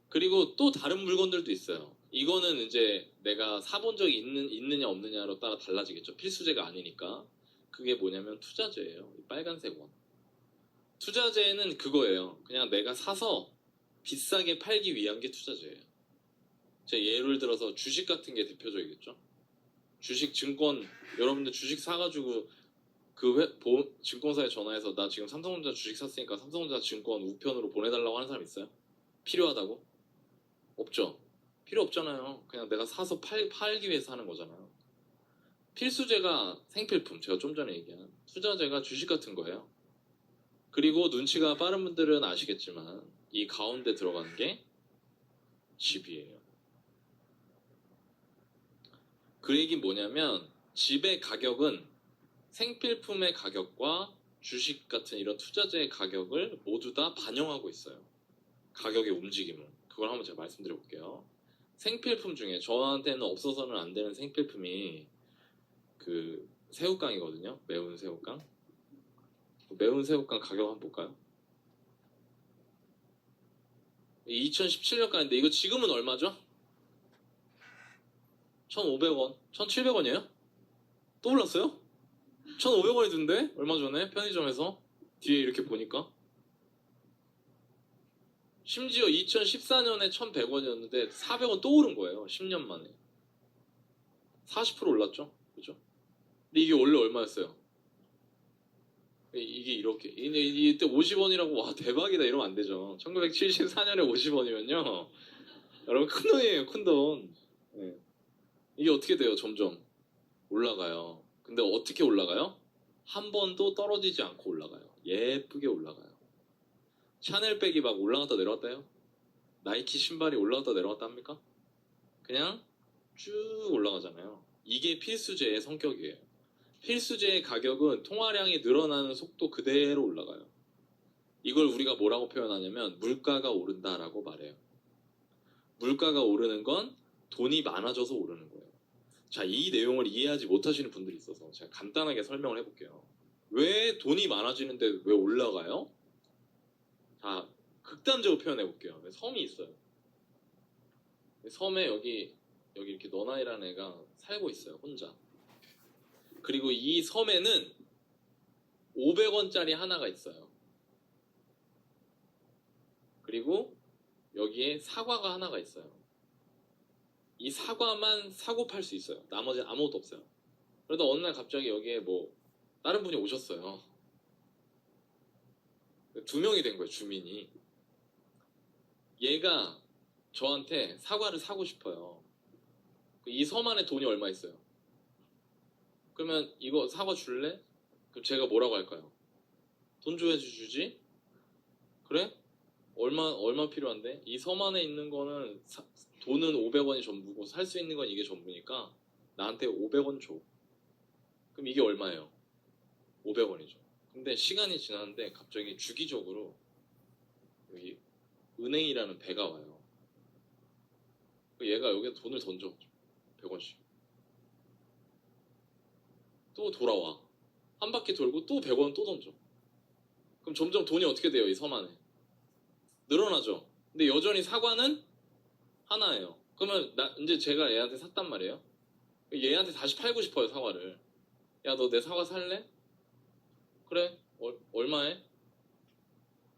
그리고 또 다른 물건들도 있어요. 이거는 이제 내가 사본 적이 있느냐 없느냐로 따라 달라지겠죠. 필수제가 아니니까. 그게 뭐냐면 투자제예요. 이 빨간색 원. 투자제는 그거예요. 그냥 내가 사서 비싸게 팔기 위한 게 투자제예요. 제가 예를 들어서 주식 같은 게 대표적이겠죠. 주식, 증권, 여러분들 주식 사가지고 증권사에 전화해서 나 지금 삼성전자 주식 샀으니까 삼성전자 증권 우편으로 보내달라고 하는 사람 있어요? 필요하다고? 없죠. 필요 없잖아요. 그냥 내가 사서 팔기 위해서 하는 거잖아요. 필수제가 생필품, 제가 좀 전에 얘기한 투자제가 주식 같은 거예요. 그리고 눈치가 빠른 분들은 아시겠지만 이 가운데 들어가는 게 집이에요. 그 얘기는 뭐냐면 집의 가격은 생필품의 가격과 주식 같은 이런 투자제의 가격을 모두 다 반영하고 있어요. 가격의 움직임을. 그걸 한번 제가 말씀드려 볼게요. 생필품 중에 저한테는 없어서는 안 되는 생필품이 그 새우깡이거든요. 매운 새우깡. 매운 새우깡 가격 한번 볼까요? 2017년까지인데 이거 지금은 얼마죠? 1,500원, 1,700원이에요? 또 올랐어요? 1,500원이던데? 얼마 전에 편의점에서 뒤에 이렇게 보니까 심지어 2014년에 1,100원이었는데 400원 또 오른 거예요. 10년 만에 40% 올랐죠? 그죠? 근데 이게 원래 얼마였어요? 이게 이렇게 이때 50원이라고 와 대박이다 이러면 안 되죠. 1974년에 50원이면요 여러분 큰돈이에요. 큰돈. 네. 이게 어떻게 돼요? 점점 올라가요. 근데 어떻게 올라가요? 한 번도 떨어지지 않고 올라가요. 예쁘게 올라가요. 샤넬백이 막 올라갔다 내려왔다 해요? 나이키 신발이 올라갔다 내려왔다 합니까? 그냥 쭉 올라가잖아요. 이게 필수제의 성격이에요. 필수제의 가격은 통화량이 늘어나는 속도 그대로 올라가요. 이걸 우리가 뭐라고 표현하냐면 물가가 오른다라고 말해요. 물가가 오르는 건 돈이 많아져서 오르는 거예요. 자, 이 내용을 이해하지 못하시는 분들이 있어서 제가 간단하게 설명을 해볼게요. 왜 돈이 많아지는데 왜 올라가요? 자, 극단적으로 표현해볼게요. 섬이 있어요. 섬에 여기 이렇게 너나이라는 애가 살고 있어요. 혼자. 그리고 이 섬에는 500원짜리 하나가 있어요. 그리고 여기에 사과가 하나가 있어요. 이 사과만 사고 팔 수 있어요. 나머지는 아무것도 없어요. 그러다 어느 날 갑자기 여기에 뭐 다른 분이 오셨어요. 2명이 된 거예요, 주민이. 얘가 저한테 사과를 사고 싶어요. 이 섬 안에 돈이 얼마 있어요? 그러면 이거 사과 줄래? 그럼 제가 뭐라고 할까요? 돈 줘야지 주지? 그래? 얼마 필요한데? 이 섬 안에 있는 거는 돈은 500원이 전부고 살 수 있는 건 이게 전부니까 나한테 500원 줘. 그럼 이게 얼마예요? 500원이죠. 근데 시간이 지났는데 갑자기 주기적으로 여기 은행이라는 배가 와요. 얘가 여기에 돈을 던져. 100원씩. 또 돌아와. 한 바퀴 돌고 또 100원 또 던져. 그럼 점점 돈이 어떻게 돼요? 이 섬 안에. 늘어나죠. 근데 여전히 사과는 하나예요. 그러면 이제 제가 얘한테 샀단 말이에요. 얘한테 다시 팔고 싶어요, 사과를. 야, 너 내 사과 살래? 그래. 얼마에?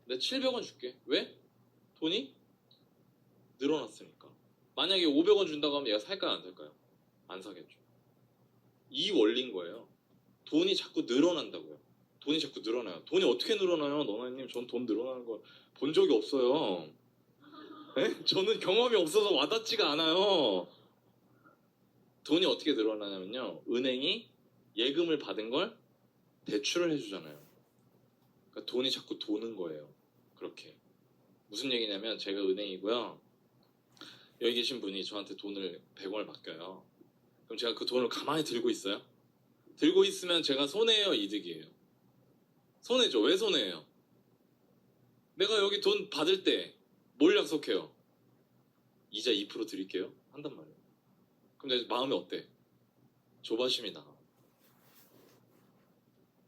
내가 700원 줄게. 왜? 돈이 늘어났으니까. 만약에 500원 준다고 하면 얘가 살까요, 안 살까요? 안 사겠죠. 이 원리인 거예요. 돈이 자꾸 늘어난다고요. 돈이 자꾸 늘어나요. 돈이 어떻게 늘어나요? 너나님, 전 돈 늘어나는 걸 본 적이 없어요. 에? 저는 경험이 없어서 와닿지가 않아요. 돈이 어떻게 늘어나냐면요. 은행이 예금을 받은 걸 대출을 해주잖아요. 그러니까 돈이 자꾸 도는 거예요. 그렇게. 무슨 얘기냐면 제가 은행이고요. 여기 계신 분이 저한테 돈을 100원을 맡겨요. 그럼 제가 그 돈을 가만히 들고 있어요? 들고 있으면 제가 손해예요, 이득이에요? 손해죠. 왜 손해예요? 내가 여기 돈 받을 때 뭘 약속해요? 이자 2% 드릴게요? 한단 말이에요. 그럼 내 마음이 어때? 조바심이 나.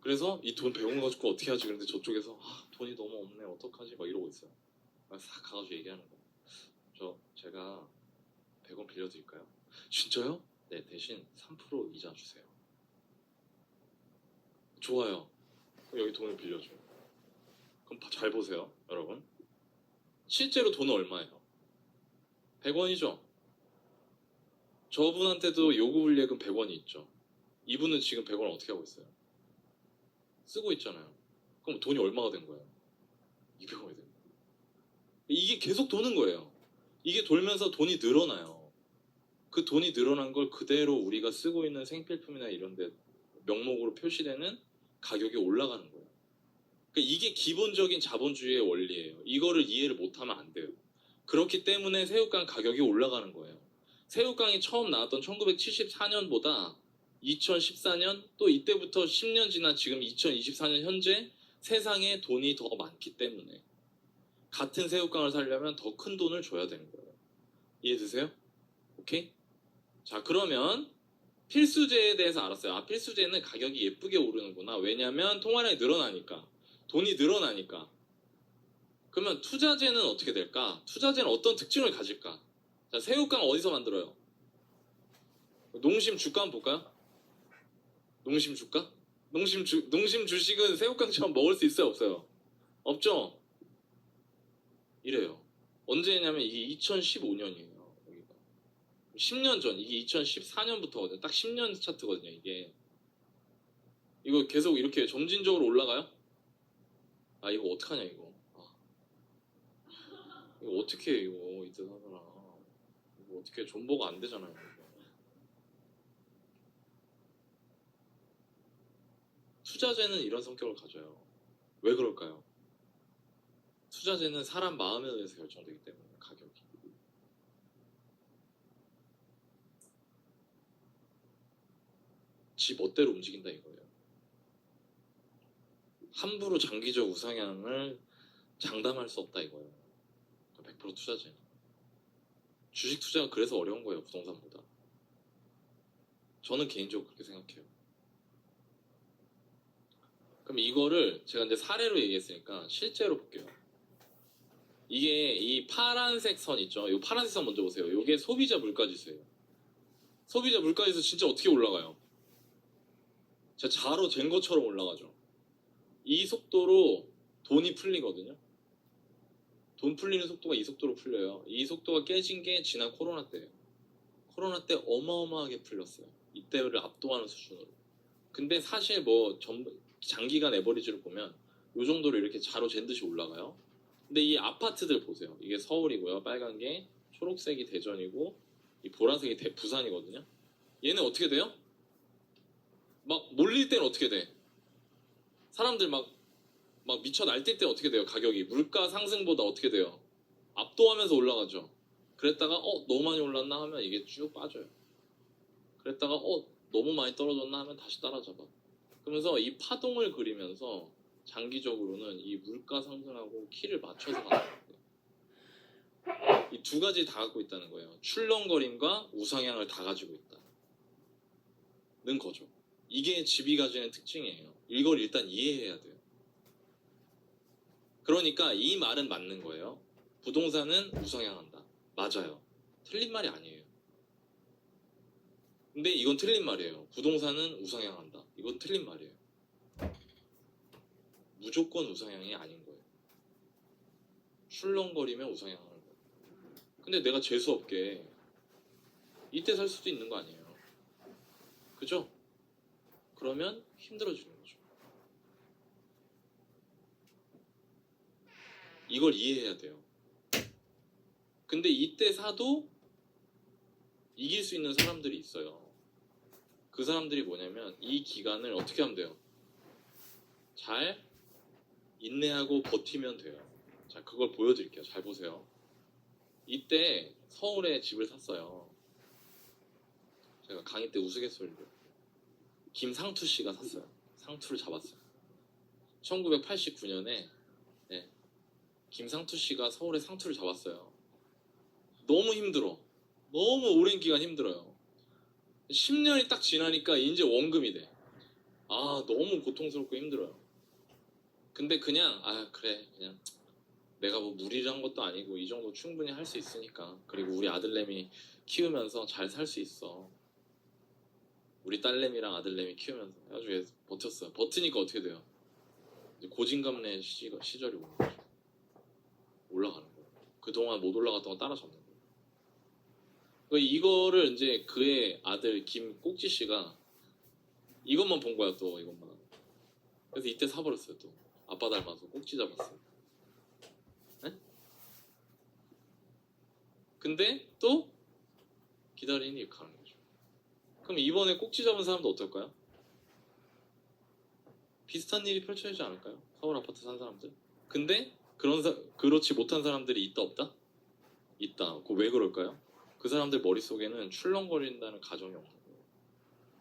그래서 이 돈 100원 가지고 어떻게 하지? 그런데 저쪽에서 돈이 너무 없네. 어떡하지? 막 이러고 있어요. 싹 가가지고 얘기하는 거예요. 제가 100원 빌려드릴까요? 진짜요? 네, 대신 3% 이자 주세요. 좋아요. 그럼 여기 돈을 빌려줘요. 그럼 잘 보세요, 여러분. 실제로 돈은 얼마예요? 100원이죠? 저분한테도 요구불이익은 100원이 있죠. 이분은 지금 100원 어떻게 하고 있어요? 쓰고 있잖아요. 그럼 돈이 얼마가 된 거예요? 200원이 된 거예요. 이게 계속 도는 거예요. 이게 돌면서 돈이 늘어나요. 그 돈이 늘어난 걸 그대로 우리가 쓰고 있는 생필품이나 이런 데 명목으로 표시되는 가격이 올라가는 거예요. 그러니까 이게 기본적인 자본주의의 원리예요. 이거를 이해를 못하면 안 돼요. 그렇기 때문에 새우깡 가격이 올라가는 거예요. 새우깡이 처음 나왔던 1974년보다 2014년 또 이때부터 10년 지난 지금 2024년 현재 세상에 돈이 더 많기 때문에 같은 새우깡을 사려면 더 큰 돈을 줘야 되는 거예요. 이해되세요? 오케이? 자, 그러면 필수제에 대해서 알았어요. 필수제는 가격이 예쁘게 오르는구나. 왜냐면 통화량이 늘어나니까. 돈이 늘어나니까. 그러면 투자제는 어떻게 될까? 투자제는 어떤 특징을 가질까? 자, 새우깡 어디서 만들어요? 농심 주가 한번 볼까요? 농심 주가? 농심 주식은 새우깡처럼 먹을 수 있어요, 없어요? 없죠? 이래요. 언제냐면 이게 2015년이에요. 10년 전, 이게 2014년부터거든요. 딱 10년 차트거든요, 이게. 이거 계속 이렇게 점진적으로 올라가요? 이거 어떡하냐, 이거. 이거 어떻게 해, 이거. 이때 하더라. 이거 어떻게 존버가 안 되잖아요, 이거.
투자재는 이런 성격을 가져요. 왜 그럴까요? 투자재는 사람 마음에 의해서 결정되기 때문에 가격이. 지 멋대로 움직인다 이거예요. 함부로 장기적 우상향을 장담할 수 없다 이거예요. 100% 투자재. 주식 투자가 그래서 어려운 거예요, 부동산보다. 저는 개인적으로 그렇게 생각해요. 그럼 이거를 제가 이제 사례로 얘기했으니까 실제로 볼게요. 이게 이 파란색 선 있죠? 이 파란색 선 먼저 보세요. 이게 소비자 물가지수예요. 소비자 물가지수 진짜 어떻게 올라가요? 진짜 자로 된 것처럼 올라가죠. 이 속도로 돈이 풀리거든요. 돈 풀리는 속도가 이 속도로 풀려요. 이 속도가 깨진 게 지난 코로나 때예요. 코로나 때 어마어마하게 풀렸어요. 이때를 압도하는 수준으로. 근데 사실 뭐 장기간 에버리지를 보면 이 정도로 이렇게 자로 잰 듯이 올라가요. 근데 이 아파트들 보세요. 이게 서울이고요. 빨간 게 초록색이 대전이고 이 보라색이 부산이거든요. 얘는 어떻게 돼요? 막 몰릴 때는 어떻게 돼? 사람들 막 미쳐 날뛸 때 어떻게 돼요? 가격이 물가 상승보다 어떻게 돼요? 압도하면서 올라가죠. 그랬다가 너무 많이 올랐나 하면 이게 쭉 빠져요. 그랬다가 너무 많이 떨어졌나 하면 다시 따라잡아. 그러면서 이 파동을 그리면서 장기적으로는 이 물가 상승하고 키를 맞춰서 가는 거예요. 이 두 가지 다 갖고 있다는 거예요. 출렁거림과 우상향을 다 가지고 있다는 거죠. 이게 집이 가지는 특징이에요. 이걸 일단 이해해야 돼요. 그러니까 이 말은 맞는 거예요. 부동산은 우상향한다. 맞아요. 틀린 말이 아니에요. 근데 이건 틀린 말이에요. 부동산은 우상향한다. 이건 틀린 말이에요. 무조건 우상향이 아닌 거예요. 출렁거리면 우상향하는 거예요. 근데 내가 재수없게 이때 살 수도 있는 거 아니에요. 그죠? 그러면 힘들어지는 거죠. 이걸 이해해야 돼요. 근데 이때 사도 이길 수 있는 사람들이 있어요. 그 사람들이 뭐냐면 이 기간을 어떻게 하면 돼요? 잘 인내하고 버티면 돼요. 자, 그걸 보여드릴게요. 잘 보세요. 이때 서울에 집을 샀어요. 제가 강의 때 우스갯소리로 김상투 씨가 샀어요. 상투를 잡았어요. 1989년에 김상투 씨가 서울에 상투를 잡았어요. 너무 힘들어. 너무 오랜 기간 힘들어요. 10년이 딱 지나니까 이제 원금이 돼. 너무 고통스럽고 힘들어요. 근데 그냥 그래 그냥 내가 뭐 무리를 한 것도 아니고 이 정도 충분히 할 수 있으니까. 그리고 우리 아들내미 키우면서 잘 살 수 있어. 우리 딸내미랑 아들내미 키우면서 아주 버텼어요. 버티니까 어떻게 돼요? 이제 고진감래 시절이 오는 거죠. 올라가는 거예요. 그동안 못 올라갔던 거 따라잡는 거예요. 그러니까 이거를 이제 그의 아들 김꼭지 씨가 이것만 본 거야. 또 이것만. 그래서 이때 사버렸어요. 또 아빠 닮아서 꼭지 잡았어요. 네? 근데 또 기다리니 이렇게 가는 거죠. 그럼 이번에 꼭지 잡은 사람도 어떨까요? 비슷한 일이 펼쳐지지 않을까요? 서울 아파트 산 사람들. 근데 그렇지 못한 사람들이 있다 없다? 있다. 왜 그럴까요? 그 사람들 머릿속에는 출렁거린다는 가정이 없는 거예요.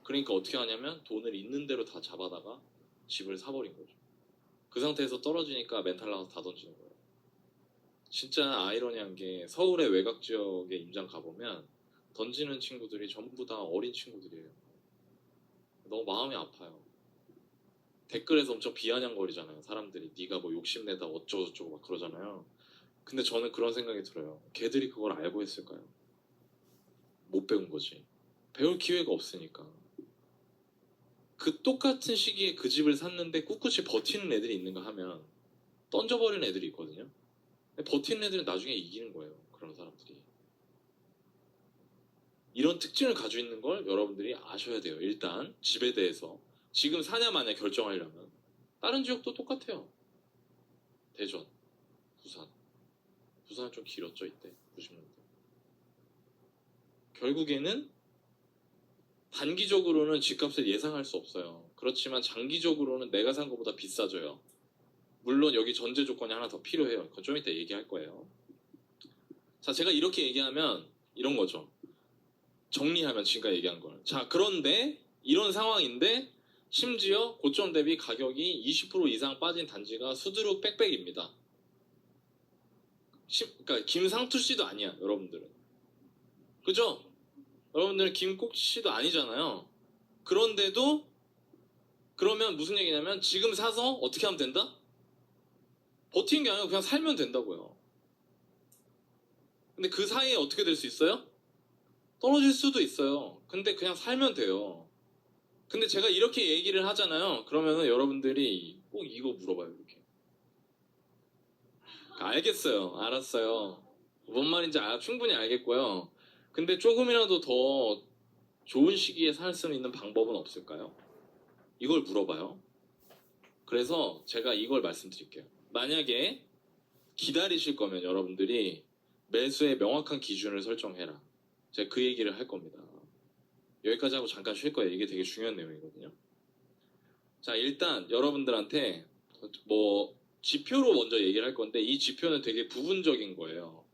그러니까 어떻게 하냐면 돈을 있는 대로 다 잡아다가 집을 사버린 거죠. 그 상태에서 떨어지니까 멘탈 나가서 다 던지는 거예요. 진짜 아이러니한 게 서울의 외곽 지역에 임장 가보면 던지는 친구들이 전부 다 어린 친구들이에요. 너무 마음이 아파요. 댓글에서 엄청 비아냥거리잖아요. 사람들이 네가 뭐 욕심내다 어쩌고저쩌고 막 그러잖아요. 근데 저는 그런 생각이 들어요. 걔들이 그걸 알고 했을까요? 못 배운 거지. 배울 기회가 없으니까. 그 똑같은 시기에 그 집을 샀는데 꿋꿋이 버티는 애들이 있는가 하면 던져버리는 애들이 있거든요. 근데 버티는 애들은 나중에 이기는 거예요. 그런 사람들이. 이런 특징을 가지고 있는 걸 여러분들이 아셔야 돼요. 일단 집에 대해서 지금 사냐 마냐 결정하려면 다른 지역도 똑같아요. 대전, 부산은 좀 길었죠. 이때 90년대. 결국에는 단기적으로는 집값을 예상할 수 없어요.
그렇지만 장기적으로는 내가 산 것보다 비싸져요. 물론 여기 전제 조건이 하나 더 필요해요. 그건 좀 이따 얘기할 거예요. 자, 제가 이렇게 얘기하면 이런 거죠. 정리하면 지금까지 얘기한 걸. 자, 그런데 이런 상황인데 심지어 고점 대비 가격이 20% 이상 빠진 단지가 수두룩 빽빽입니다. 그러니까 김상투 씨도 아니야, 여러분들은. 그죠? 여러분들은 김국지 씨도 아니잖아요. 그런데도 그러면 무슨 얘기냐면 지금 사서 어떻게 하면 된다? 버티는 게 아니라 그냥 살면 된다고요. 근데 그 사이에 어떻게 될 수 있어요? 떨어질 수도 있어요. 근데 그냥 살면 돼요. 근데 제가 이렇게 얘기를 하잖아요. 그러면은 여러분들이 꼭 이거 물어봐요, 이렇게. 알겠어요. 알았어요. 뭔 말인지 충분히 알겠고요. 근데 조금이라도 더 좋은 시기에 살 수 있는 방법은 없을까요? 이걸 물어봐요. 그래서 제가 이걸 말씀드릴게요. 만약에 기다리실 거면 여러분들이 매수의 명확한 기준을 설정해라. 제가 그 얘기를 할 겁니다. 여기까지 하고 잠깐 쉴 거예요. 이게 되게 중요한 내용이거든요. 자, 일단 여러분들한테 뭐 지표로 먼저 얘기를 할 건데 이 지표는 되게 부분적인 거예요.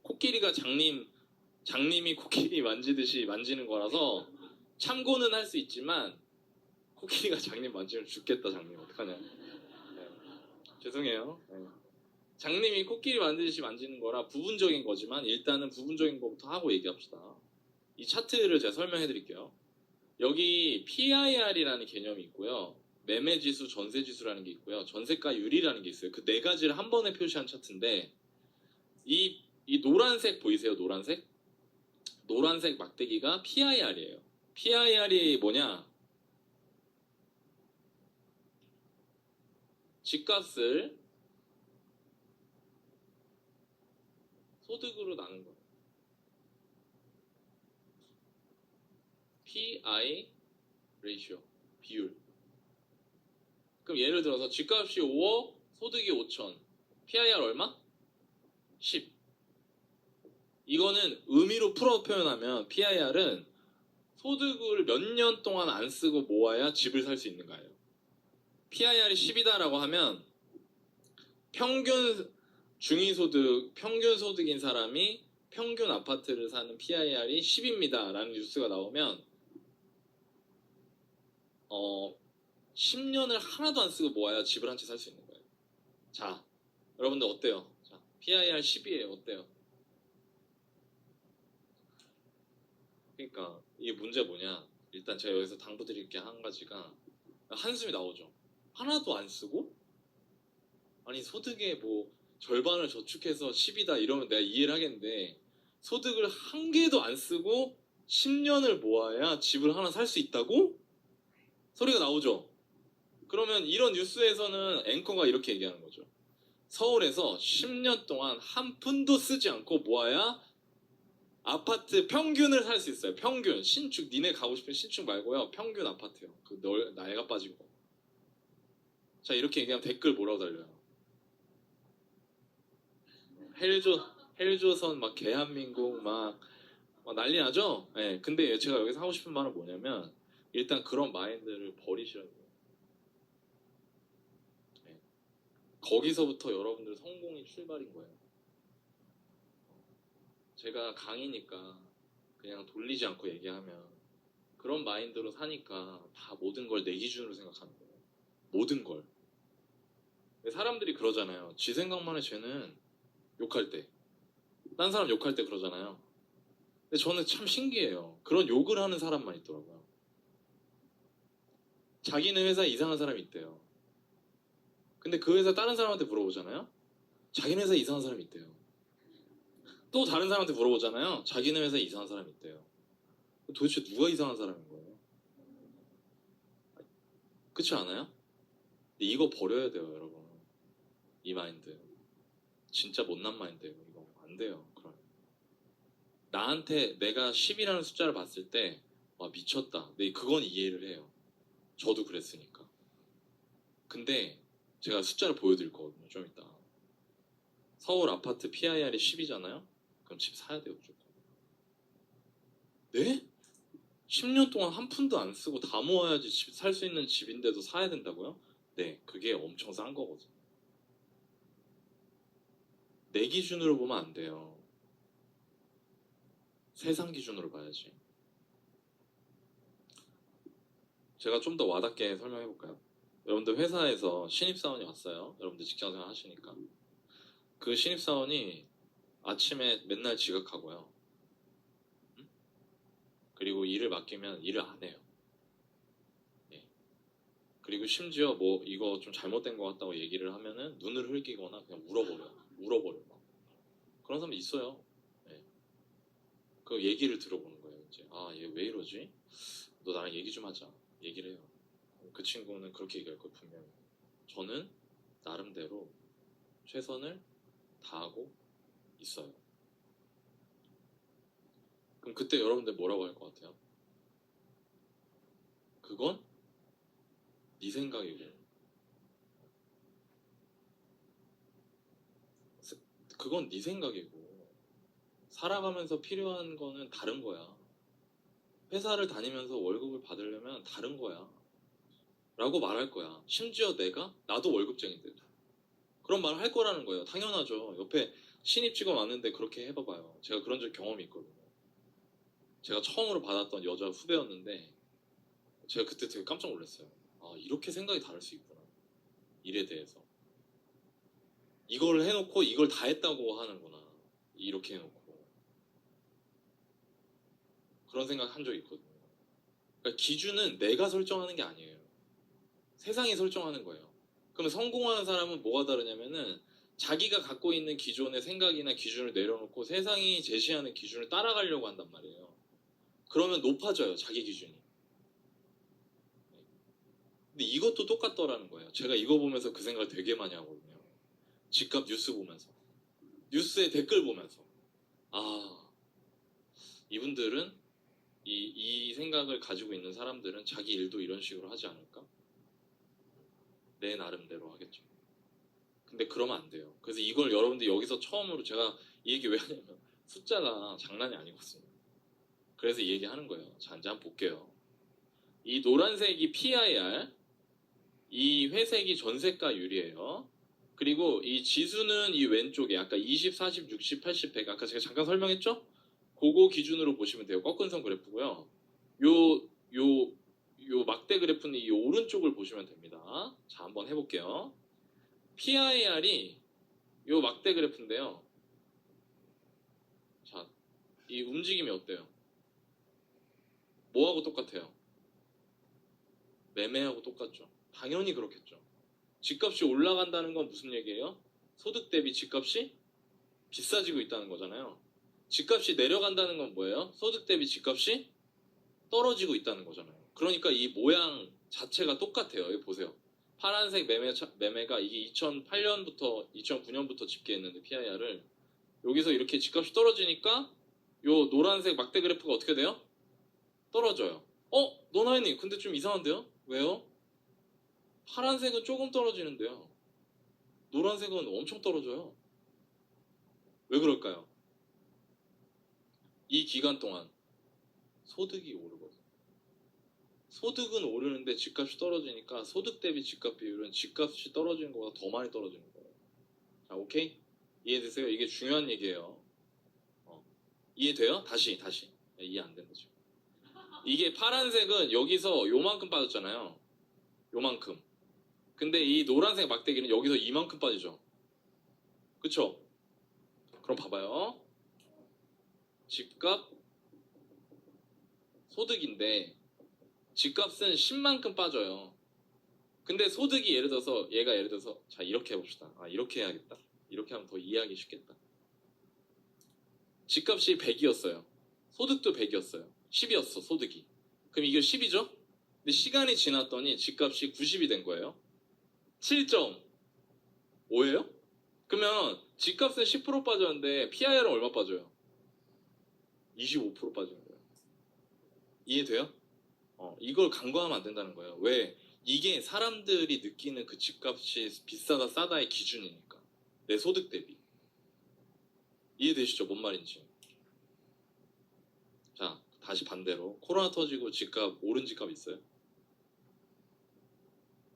코끼리가 장님이 코끼리 만지듯이 만지는 거라서 참고는 할 수 있지만 코끼리가 장님 만지면 죽겠다. 장님 어떡하냐. 네. 죄송해요. 네. 장님이 코끼리 만지듯이 만지는 거라 부분적인 거지만 일단은 부분적인 것부터 하고 얘기합시다. 이 차트를 제가 설명해 드릴게요. 여기 PIR이라는 개념이 있고요. 매매지수, 전세지수라는 게 있고요. 전세가율이라는 게 있어요. 그 네 가지를 한 번에 표시한 차트인데 이 노란색 보이세요? 노란색? 노란색 막대기가 PIR이에요. PIR이 뭐냐? 집값을 소득으로 나눈 거예요. PI 레이쇼 비율. 그럼 예를 들어서 집값이 5억, 소득이 5천. PIR 얼마? 10. 이거는 의미로 풀어 표현하면 PIR은 소득을 몇 년 동안 안 쓰고 모아야 집을 살 수 있는 거예요. PIR이 10이다라고 하면 평균 중위소득, 평균 소득인 사람이 평균 아파트를 사는 PIR이 10입니다 라는 뉴스가 나오면 10년을 하나도 안 쓰고 모아야 집을 한 채 살 수 있는 거예요. 자, 여러분들 어때요? 자, PIR 10이에요. 어때요? 그러니까 이게 문제 뭐냐? 일단 제가 여기서 당부드릴 게 한 가지가 한숨이 나오죠. 하나도 안 쓰고? 아니 소득의 뭐 절반을 저축해서 10이다 이러면 내가 이해를 하겠는데 소득을 한 개도 안 쓰고 10년을 모아야 집을 하나 살 수 있다고? 소리가 나오죠. 그러면 이런 뉴스에서는 앵커가 이렇게 얘기하는 거죠. 서울에서 10년 동안 한 푼도 쓰지 않고 모아야 아파트 평균을 살 수 있어요. 평균. 신축. 니네 가고 싶은 신축 말고요. 평균 아파트요. 나이가 빠진 거. 자, 이렇게 얘기하면 댓글 뭐라고 달려요? 헬조선 막 대한민국 막 난리 나죠? 네, 근데 제가 여기서 하고 싶은 말은 뭐냐면 일단 그런 마인드를 버리시라고요. 네. 거기서부터 여러분들 성공이 출발인 거예요. 제가 강의니까 그냥 돌리지 않고 얘기하면 그런 마인드로 사니까 다 모든 걸 내 기준으로 생각하는 거예요. 모든 걸. 사람들이 그러잖아요. 지 생각만 해 쟤는 욕할 때. 딴 사람 욕할 때 그러잖아요. 근데 저는 참 신기해요. 그런 욕을 하는 사람만 있더라고요. 자기네 회사에 이상한 사람이 있대요. 근데 그 회사 다른 사람한테 물어보잖아요. 자기네 회사에 이상한 사람이 있대요. 또 다른 사람한테 물어보잖아요. 자기네 회사에 이상한 사람이 있대요. 도대체 누가 이상한 사람인 거예요? 그렇지 않아요? 근데 이거 버려야 돼요, 여러분. 이 마인드. 진짜 못난 마인드예요. 이거 안 돼요. 그럼 나한테 내가 10이라는 숫자를 봤을 때 와, 미쳤다. 근데 그건 이해를 해요. 저도 그랬으니까. 근데 제가 숫자를 보여드릴 거거든요. 좀 이따. 서울 아파트 PIR이 10이잖아요. 그럼 집 사야 돼요, 무조건. 네?
10년 동안 한 푼도 안 쓰고 다 모아야지 살 수 있는 집인데도 사야 된다고요? 네, 그게 엄청 싼 거거든요. 내 기준으로 보면 안 돼요. 세상 기준으로 봐야지. 제가 좀 더 와닿게 설명해 볼까요? 여러분들 회사에서 신입사원이 왔어요. 여러분들 직장생활 하시니까. 그 신입사원이 아침에 맨날 지각하고요. 그리고 일을 맡기면 일을 안 해요. 예. 그리고 심지어 뭐 이거 좀 잘못된 것 같다고 얘기를 하면은 눈을 흘기거나 그냥 울어버려. 그런 사람도 있어요. 예. 그 얘기를 들어보는 거예요. 이제 아, 얘 왜 이러지? 너 나랑 얘기 좀 하자. 얘기를 해요. 그 친구는 그렇게 얘기할 거예요, 분명히. 저는 나름대로 최선을 다하고 있어요. 그럼 그때 여러분들 뭐라고 할 것 같아요? 그건 네 생각이고 그건 네 생각이고 살아가면서 필요한 거는 다른 거야. 회사를 다니면서 월급을 받으려면 다른 거야. 라고 말할 거야. 심지어 나도 월급쟁인데도. 그런 말을 할 거라는 거예요. 당연하죠. 옆에 신입 직원 왔는데 그렇게 해봐봐요. 제가 그런 경험이 있거든요. 제가 처음으로 받았던 여자 후배였는데 제가 그때 되게 깜짝 놀랐어요. 아, 이렇게 생각이 다를 수 있구나. 일에 대해서. 이걸 해놓고 이걸 다 했다고 하는구나. 이렇게 해놓고. 그런 생각 한 적이 있거든요. 그러니까 기준은 내가 설정하는 게 아니에요. 세상이 설정하는 거예요. 그러면 성공하는 사람은 뭐가 다르냐면은 자기가 갖고 있는 기존의 생각이나 기준을 내려놓고 세상이 제시하는 기준을 따라가려고 한단 말이에요. 그러면 높아져요, 자기 기준이. 근데 이것도 똑같더라는 거예요. 제가 이거 보면서 그 생각을 되게 많이 하거든요. 집값 뉴스 보면서. 뉴스에 댓글 보면서. 아, 이분들은 이 생각을 가지고 있는 사람들은 자기 일도 이런 식으로 하지 않을까? 내 나름대로 하겠죠. 근데 그러면 안 돼요. 그래서 이걸 여러분들 여기서 처음으로 제가 이 얘기 왜 하냐면 숫자가 장난이 아니거든요. 그래서 이 얘기 하는 거예요. 자, 이제 한번 볼게요. 이 노란색이 PIR, 이 회색이 전세가율이에요. 그리고 이 지수는 이 왼쪽에 아까 20, 40, 60, 80, 100 아까 제가 잠깐 설명했죠? 그거 기준으로 보시면 돼요. 꺾은 선 그래프고요. 요 막대 그래프는 이 오른쪽을 보시면 됩니다. 자, 한번 해볼게요. PIR이 요 막대 그래프인데요. 자, 이 움직임이 어때요? 뭐하고 똑같아요? 매매하고 똑같죠. 당연히 그렇겠죠. 집값이 올라간다는 건 무슨 얘기예요? 소득 대비 집값이 비싸지고 있다는 거잖아요. 집값이 내려간다는 건 뭐예요? 소득 대비 집값이 떨어지고 있다는 거잖아요. 그러니까 이 모양 자체가 똑같아요. 여기 보세요. 파란색 매매가 이게 2008년부터 2009년부터 집계했는데 PIR을 여기서 이렇게 집값이 떨어지니까 요 노란색 막대 그래프가 어떻게 돼요? 떨어져요. 노나이님 근데 좀 이상한데요? 왜요? 파란색은 조금 떨어지는데요. 노란색은 엄청 떨어져요. 왜 그럴까요? 이 기간 동안 소득이 오르거든요. 소득은 오르는데 집값이 떨어지니까 소득 대비 집값 비율은 집값이 떨어지는 것보다 더 많이 떨어지는 거예요. 자, 오케이? 이해되세요? 이게 중요한 얘기예요. 이해돼요? 다시. 이해 안 된다 지금. 이게 파란색은 여기서 요만큼 빠졌잖아요. 요만큼. 근데 이 노란색 막대기는 여기서 이만큼 빠지죠. 그쵸? 그럼 봐봐요. 집값, 소득인데 집값은 10만큼 빠져요. 근데 소득이 예를 들어서 자 이렇게 해봅시다. 이렇게 해야겠다. 이렇게 하면 더 이해하기 쉽겠다. 집값이 100이었어요. 소득도 100이었어요. 10이었어 소득이. 그럼 이게 10이죠? 근데 시간이 지났더니 집값이 90이 된 거예요. 7.5예요? 그러면 집값은 10% 빠졌는데 PIR은 얼마 빠져요? 25% 빠지는 거예요. 이해돼요? 이걸 간과하면 안 된다는 거예요. 왜? 이게 사람들이 느끼는 그 집값이 비싸다 싸다의 기준이니까. 내 소득 대비. 이해되시죠? 뭔 말인지. 자, 다시 반대로 코로나 터지고 집값 오른 집값 있어요?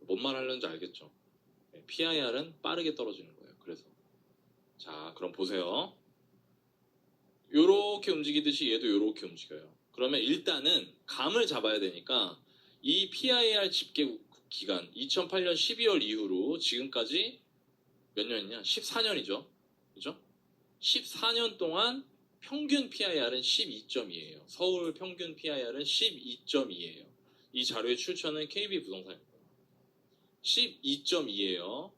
뭔 말 하려는지 알겠죠? PIR은 빠르게 떨어지는 거예요. 그래서 자 그럼 보세요. 요렇게 움직이듯이 얘도 요렇게 움직여요. 그러면 일단은 감을 잡아야 되니까 이 PIR 집계 기간 2008년 12월 이후로 지금까지 몇 년이냐? 14년이죠. 그죠? 14년 동안 평균 PIR은 12.2예요. 서울 평균 PIR은 12.2예요. 이 자료의 출처는 KB부동산입니다. 12.2예요.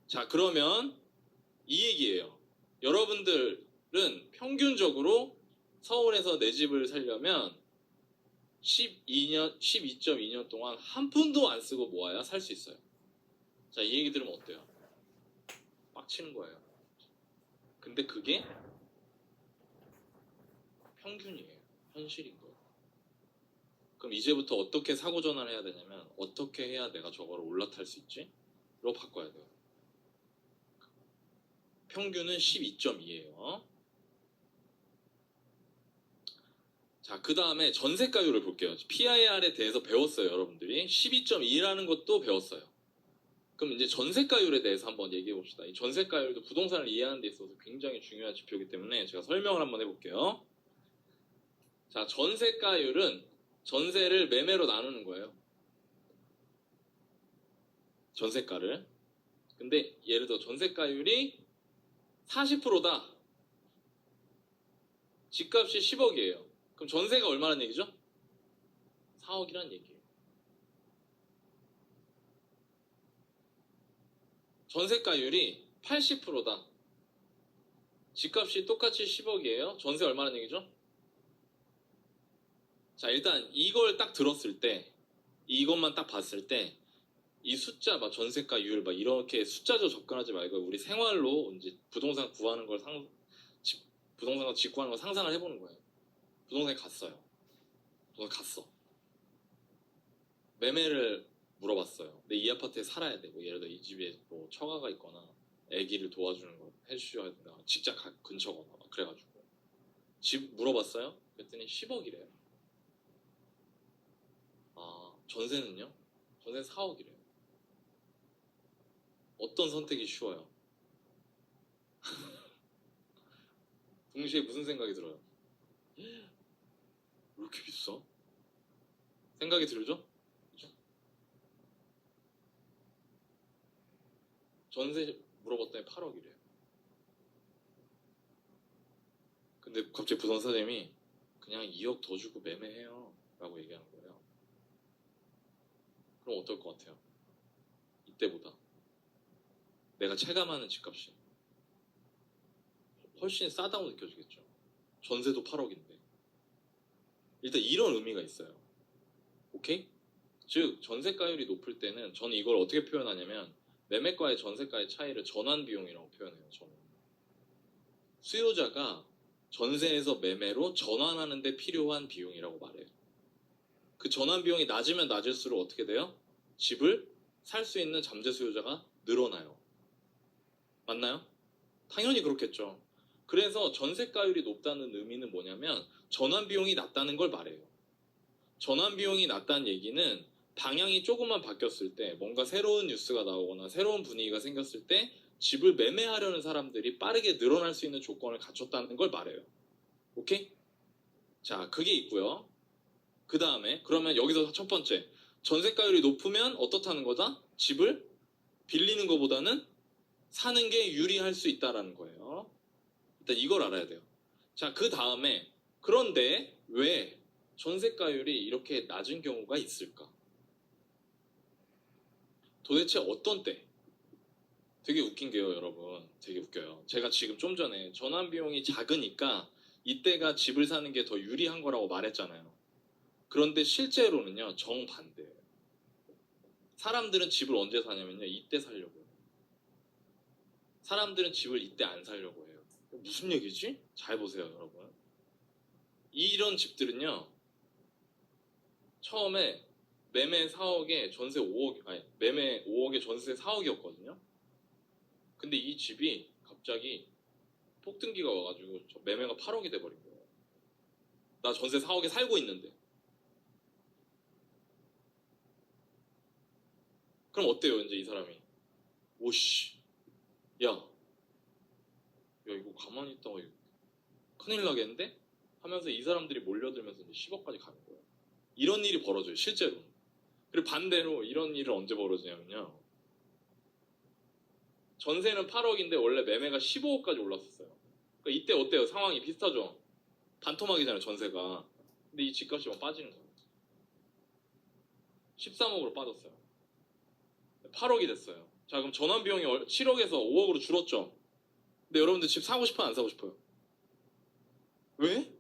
자, 그러면 이 얘기예요. 여러분들은 평균적으로 서울에서 내 집을 살려면 12.2년 동안 한 푼도 안 쓰고 모아야 살 수 있어요. 자, 이 얘기 들으면 어때요? 빡치는 거예요. 근데 그게 평균이에요. 현실인 거예요. 그럼 이제부터 어떻게 사고 전환을 해야 되냐면 어떻게 해야 내가 저거를 올라탈 수 있지? 로 바꿔야 돼요. 평균은 12.2예요. 자, 그 다음에 전세가율을 볼게요. PIR에 대해서 배웠어요, 여러분들이. 12.2라는 것도 배웠어요. 그럼 이제 전세가율에 대해서 한번 얘기해 봅시다. 이 전세가율도 부동산을 이해하는 데 있어서 굉장히 중요한 지표이기 때문에 제가 설명을 한번 해볼게요. 자, 전세가율은 전세를 매매로 나누는 거예요. 전세가를. 근데 예를 들어 전세가율이 40%다. 집값이 10억이에요. 그럼 전세가 얼마란 얘기죠? 4억이란 얘기예요. 전세가율이 80%다. 집값이 똑같이 10억이에요. 전세 얼마란 얘기죠? 자, 일단 이걸 딱 들었을 때, 이것만 딱 봤을 때, 이 숫자, 막 전세가율, 막 이렇게 숫자로 접근하지 말고 우리 생활로 이제 부동산 구하는 걸 부동산 직구하는 걸 상상을 해보는 거예요. 부동산에 갔어요. 부동산 갔어. 매매를 물어봤어요. 근데 이 아파트에 살아야 돼. 뭐 예를 들어 이 집에 뭐 처가가 있거나 아기를 도와주는 거 해주셔야 된다. 직장 근처거나 막 그래가지고 집 물어봤어요. 그랬더니 10억이래요. 아, 전세는요? 전세 4억이래요. 어떤 선택이 쉬워요? 동시에 무슨 생각이 들어요? 왜 이렇게 비싸? 생각이 들죠? 그죠? 전세 물어봤더니 8억이래요. 근데 갑자기 부동산 사장님이 그냥 2억 더 주고 매매해요 라고 얘기하는 거예요. 그럼 어떨 것 같아요? 이때보다 내가 체감하는 집값이 훨씬 싸다고 느껴지겠죠. 전세도 8억인데. 일단 이런 의미가 있어요. 오케이? 즉 전세가율이 높을 때는 저는 이걸 어떻게 표현하냐면 매매가의 전세가의 차이를 전환비용이라고 표현해요. 저는 수요자가 전세에서 매매로 전환하는 데 필요한 비용이라고 말해요. 그 전환비용이 낮으면 낮을수록 어떻게 돼요? 집을 살 수 있는 잠재 수요자가 늘어나요. 맞나요? 당연히 그렇겠죠. 그래서 전세가율이 높다는 의미는 뭐냐면 전환비용이 낮다는 걸 말해요. 전환비용이 낮다는 얘기는 방향이 조금만 바뀌었을 때 뭔가 새로운 뉴스가 나오거나 새로운 분위기가 생겼을 때 집을 매매하려는 사람들이 빠르게 늘어날 수 있는 조건을 갖췄다는 걸 말해요. 오케이? 자, 그게 있고요. 그 다음에 그러면 여기서 첫 번째, 전세가율이 높으면 어떻다는 거다? 집을 빌리는 것보다는 사는 게 유리할 수 있다는 거예요. 일단 이걸 알아야 돼요. 자, 그 다음에 그런데 왜 전세가율이 이렇게 낮은 경우가 있을까? 도대체 어떤 때? 되게 웃긴 게요, 여러분. 되게 웃겨요. 제가 지금 좀 전에 전환비용이 작으니까 이때가 집을 사는 게 더 유리한 거라고 말했잖아요. 그런데 실제로는요, 정반대예요. 사람들은 집을 언제 사냐면요, 이때 살려고 해요. 사람들은 집을 이때 안 살려고 해요. 무슨 얘기지? 잘 보세요, 여러분. 이런 집들은요, 처음에 매매 4억에 전세 5억, 아니 매매 5억에 전세 4억이었거든요. 근데 이 집이 갑자기 폭등기가 와가지고 매매가 8억이 돼버린 거예요. 나 전세 4억에 살고 있는데. 그럼 어때요 이제 이 사람이? 오씨, 야 이거 가만히 있다가 이거 큰일 나겠는데? 하면서 이 사람들이 몰려들면서 이제 10억까지 가는 거예요. 이런 일이 벌어져요 실제로. 그리고 반대로 이런 일은 언제 벌어지냐면요. 전세는 8억인데 원래 매매가 15억까지 올랐었어요. 그러니까 이때 어때요? 상황이 비슷하죠? 반토막이잖아요 전세가. 근데 이 집값이 막 빠지는 거예요. 13억으로 빠졌어요. 8억이 됐어요. 자 그럼 전환비용이 7억에서 5억으로 줄었죠? 근데 여러분들 집 사고 싶어요 안 사고 싶어요? 왜?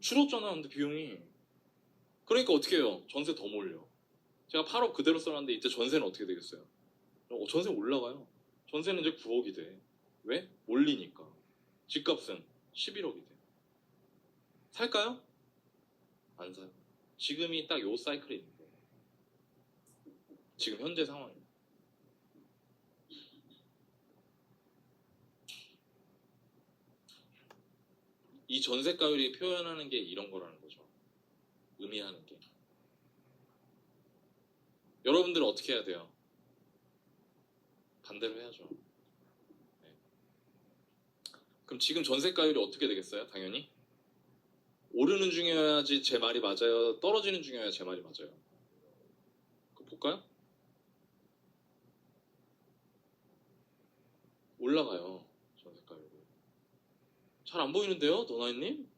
줄었잖아 근데 비용이. 그러니까 어떻게 해요? 전세 더 몰려. 제가 8억 그대로 써놨는데 이때 전세는 어떻게 되겠어요? 전세 올라가요. 전세는 이제 9억이 돼. 왜? 올리니까. 집값은 11억이 돼. 살까요? 안 사요. 지금이 딱 요 사이클에 있는 거예요. 지금 현재 상황이. 이 전세가율이 표현하는 게 이런 거라는 거죠. 의미하는 게. 여러분들은 어떻게 해야 돼요? 반대로 해야죠. 네. 그럼 지금 전세가율이 어떻게 되겠어요? 당연히 오르는 중이어야지 제 말이 맞아요? 떨어지는 중이어야 제 말이 맞아요? 그거 볼까요? 올라가요 전세가율이. 잘 안 보이는데요 노나이님?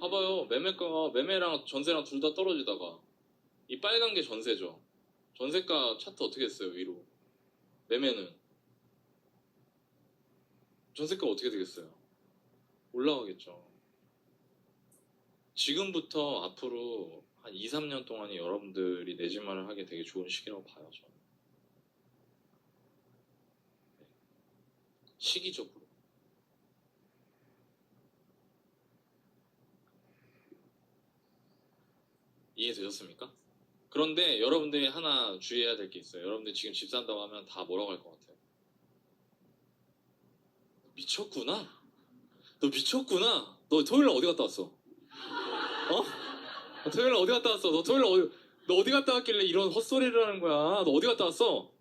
봐봐요. 매매가가 매매랑 전세랑 둘 다 떨어지다가 이 빨간 게 전세죠. 전세가 차트 어떻게 했어요 위로? 매매는 전세가 어떻게 되겠어요? 올라가겠죠. 지금부터 앞으로 한 2, 3년 동안이 여러분들이 내 집마련 하기 되게 좋은 시기라고 봐요 저는. 네. 시기적으로. 이해되셨습니까? 그런데 여러분들이 하나 주의해야 될 게 있어요. 여러분들 지금 집 산다고 하면 다 뭐라고 할 것 같아요? 미쳤구나? 너 미쳤구나? 너 토요일날 어디 갔다 왔어? 어? 토요일날 어디 갔다 왔어? 너 어디 갔다 왔길래 이런 헛소리를 하는 거야? 너 어디 갔다 왔어?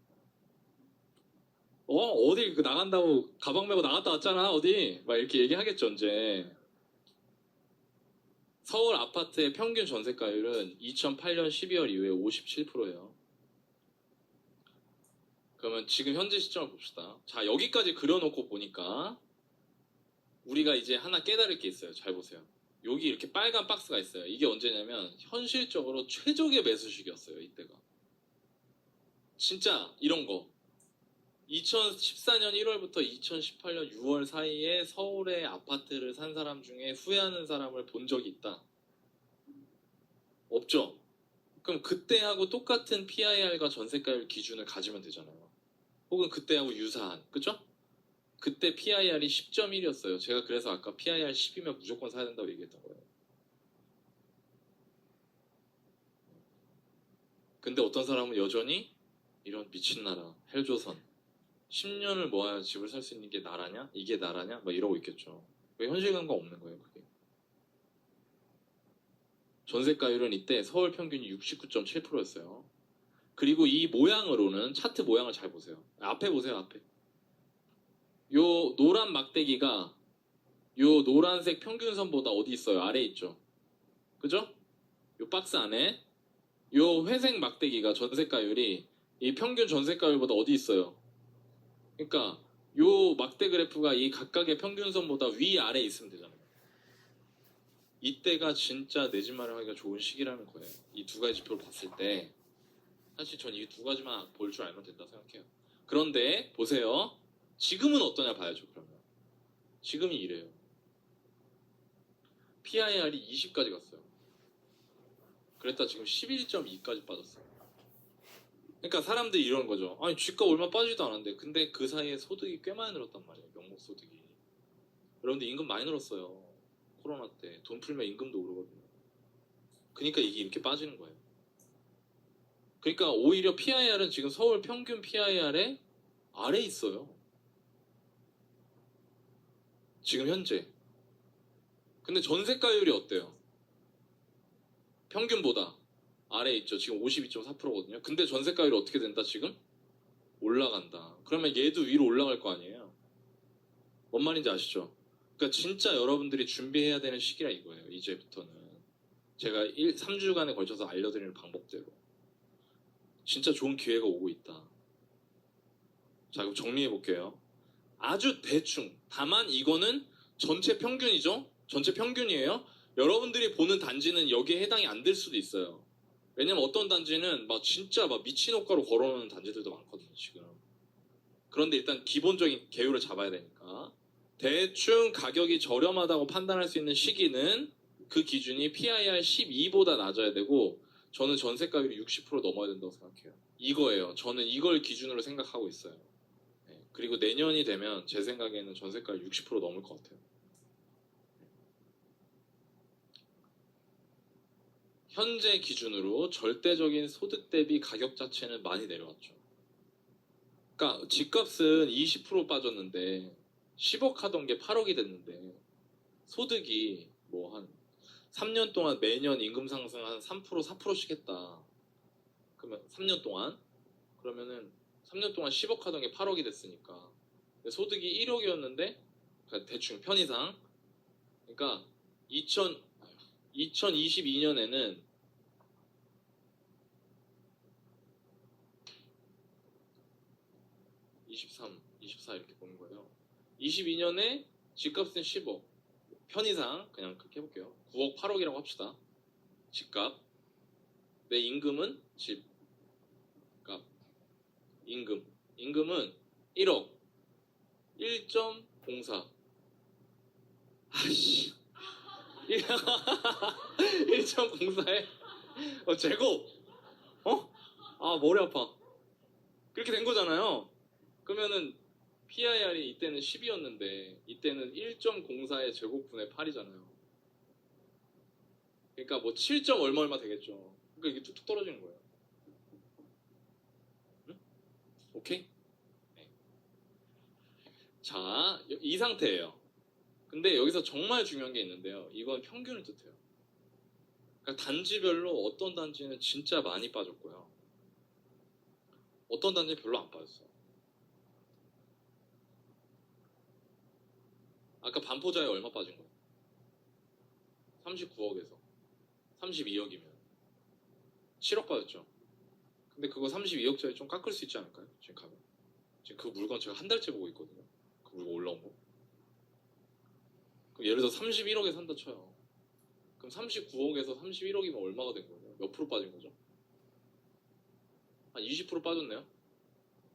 어디 나간다고 가방 메고 나갔다 왔잖아 어디? 막 이렇게 얘기하겠죠 이제. 서울 아파트의 평균 전세가율은 2008년 12월 이후에 57%예요. 그러면 지금 현재 시점을 봅시다. 자 여기까지 그려놓고 보니까 우리가 이제 하나 깨달을 게 있어요. 잘 보세요. 여기 이렇게 빨간 박스가 있어요. 이게 언제냐면 현실적으로 최적의 매수 시기였어요. 이때가. 진짜 이런 거. 2014년 1월부터 2018년 6월 사이에 서울의 아파트를 산 사람 중에 후회하는 사람을 본 적이 있다. 없죠? 그럼 그때하고 똑같은 PIR과 전세가율 기준을 가지면 되잖아요. 혹은 그때하고 유사한, 그죠? 그때 PIR이 10.1이었어요. 제가 그래서 아까 PIR 10이면 무조건 사야 된다고 얘기했던 거예요. 근데 어떤 사람은 여전히 이런 미친 나라, 헬조선 10년을 모아야 집을 살 수 있는 게 나라냐? 이게 나라냐? 막 이러고 있겠죠. 왜 현실감과 없는 거예요, 그게. 전세가율은 이때 서울 평균이 69.7%였어요. 그리고 이 모양으로는 차트 모양을 잘 보세요. 앞에 보세요, 앞에. 요 노란 막대기가 요 노란색 평균선보다 어디 있어요? 아래 있죠. 그죠? 요 박스 안에 요 회색 막대기가 전세가율이 이 평균 전세가율보다 어디 있어요? 그러니까 요 막대 그래프가 이 각각의 평균선보다 위아래 있으면 되잖아요. 이때가 진짜 내 집 마련하기가 좋은 시기라는 거예요. 이 두 가지 지표를 봤을 때 사실 전 이 두 가지만 볼 줄 알면 된다 생각해요. 그런데 보세요. 지금은 어떠냐 봐야죠. 그러면 지금이 이래요. PIR이 20까지 갔어요. 그랬다 지금 11.2까지 빠졌어요. 그러니까 사람들이 이러는 거죠. 아니 집값 얼마 빠지도 않았는데 근데 그 사이에 소득이 꽤 많이 늘었단 말이에요. 명목 소득이. 여러분들 임금 많이 늘었어요. 코로나 때 돈 풀면 임금도 오르거든요. 그러니까 이게 이렇게 빠지는 거예요. 그러니까 오히려 PIR은 지금 서울 평균 PIR의 아래 있어요. 지금 현재. 근데 전세가율이 어때요? 평균보다 아래에 있죠. 지금 52.4%거든요. 근데 전세가율이 어떻게 된다 지금? 올라간다. 그러면 얘도 위로 올라갈 거 아니에요. 뭔 말인지 아시죠? 그러니까 진짜 여러분들이 준비해야 되는 시기라 이거예요. 이제부터는. 제가 3주간에 걸쳐서 알려드리는 방법대로. 진짜 좋은 기회가 오고 있다. 자, 그럼 정리해 볼게요. 아주 대충. 다만 이거는 전체 평균이죠? 전체 평균이에요. 여러분들이 보는 단지는 여기에 해당이 안 될 수도 있어요. 왜냐면 어떤 단지는 막 진짜 막 미친 호가로 걸어오는 단지들도 많거든요, 지금. 그런데 일단 기본적인 개요를 잡아야 되니까. 대충 가격이 저렴하다고 판단할 수 있는 시기는 그 기준이 PIR 12보다 낮아야 되고, 저는 전세가율이 60% 넘어야 된다고 생각해요. 이거예요. 저는 이걸 기준으로 생각하고 있어요. 네. 그리고 내년이 되면 제 생각에는 전세가율 60% 넘을 것 같아요. 현재 기준으로 절대적인 소득 대비 가격 자체는 많이 내려왔죠. 그러니까 집값은 20% 빠졌는데 10억 하던 게 8억이 됐는데 소득이 뭐 한 3년 동안 매년 임금 상승 한 3% 4%씩 했다. 그러면 3년 동안 그러면은 3년 동안 10억 하던 게 8억이 됐으니까 소득이 1억이었는데 대충 편의상 그러니까 2022년에는 23, 24 이렇게 보는 거예요. 22년에 집값은 10억. 편의상 그냥 그렇게 해볼게요. 9억, 8억이라고 합시다. 집값. 내 임금은 집값. 임금은 1억. 1.04. 아씨. 1.04에 제곱. 아 머리 아파. 그렇게 된 거잖아요. 그러면은 PIR이 이때는 10이었는데 이때는 1.04의 제곱분의 8이잖아요. 그러니까 뭐 7. 얼마 되겠죠. 그러니까 이게 툭툭 떨어지는 거예요. 응? 오케이? 네. 자, 이 상태예요. 근데 여기서 정말 중요한 게 있는데요. 이건 평균을 뜻해요. 그러니까 단지별로 어떤 단지는 진짜 많이 빠졌고요. 어떤 단지는 별로 안 빠졌어요. 아까 반포자에 얼마 빠진 거예요? 39억에서 32억이면 7억 빠졌죠. 근데 그거 32억짜리 좀 깎을 수 있지 않을까요? 지금 가면. 지금 그 물건 제가 한 달째 보고 있거든요. 그 물건 올라온 거. 그럼 예를 들어 31억에 산다 쳐요. 그럼 39억에서 31억이면 얼마가 된 거예요? 몇 프로 빠진 거죠? 한 20% 빠졌네요.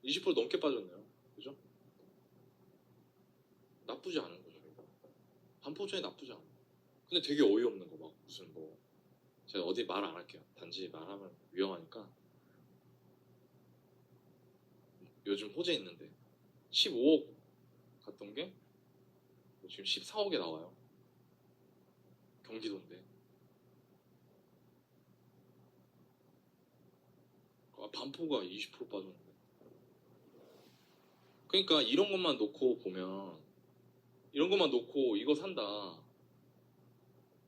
20% 넘게 빠졌네요. 그죠? 나쁘지 않은 거죠. 반포자에 나쁘지 않아요. 근데 되게 어이없는 거 막 무슨 뭐 제가 어디 말 안 할게요. 단지 말하면 위험하니까. 요즘 호재 있는데 15억 갔던 게 지금 14억에 나와요. 경기도인데. 반포가 20% 빠졌는데. 그러니까 이런 것만 놓고 보면 이런 것만 놓고 이거 산다.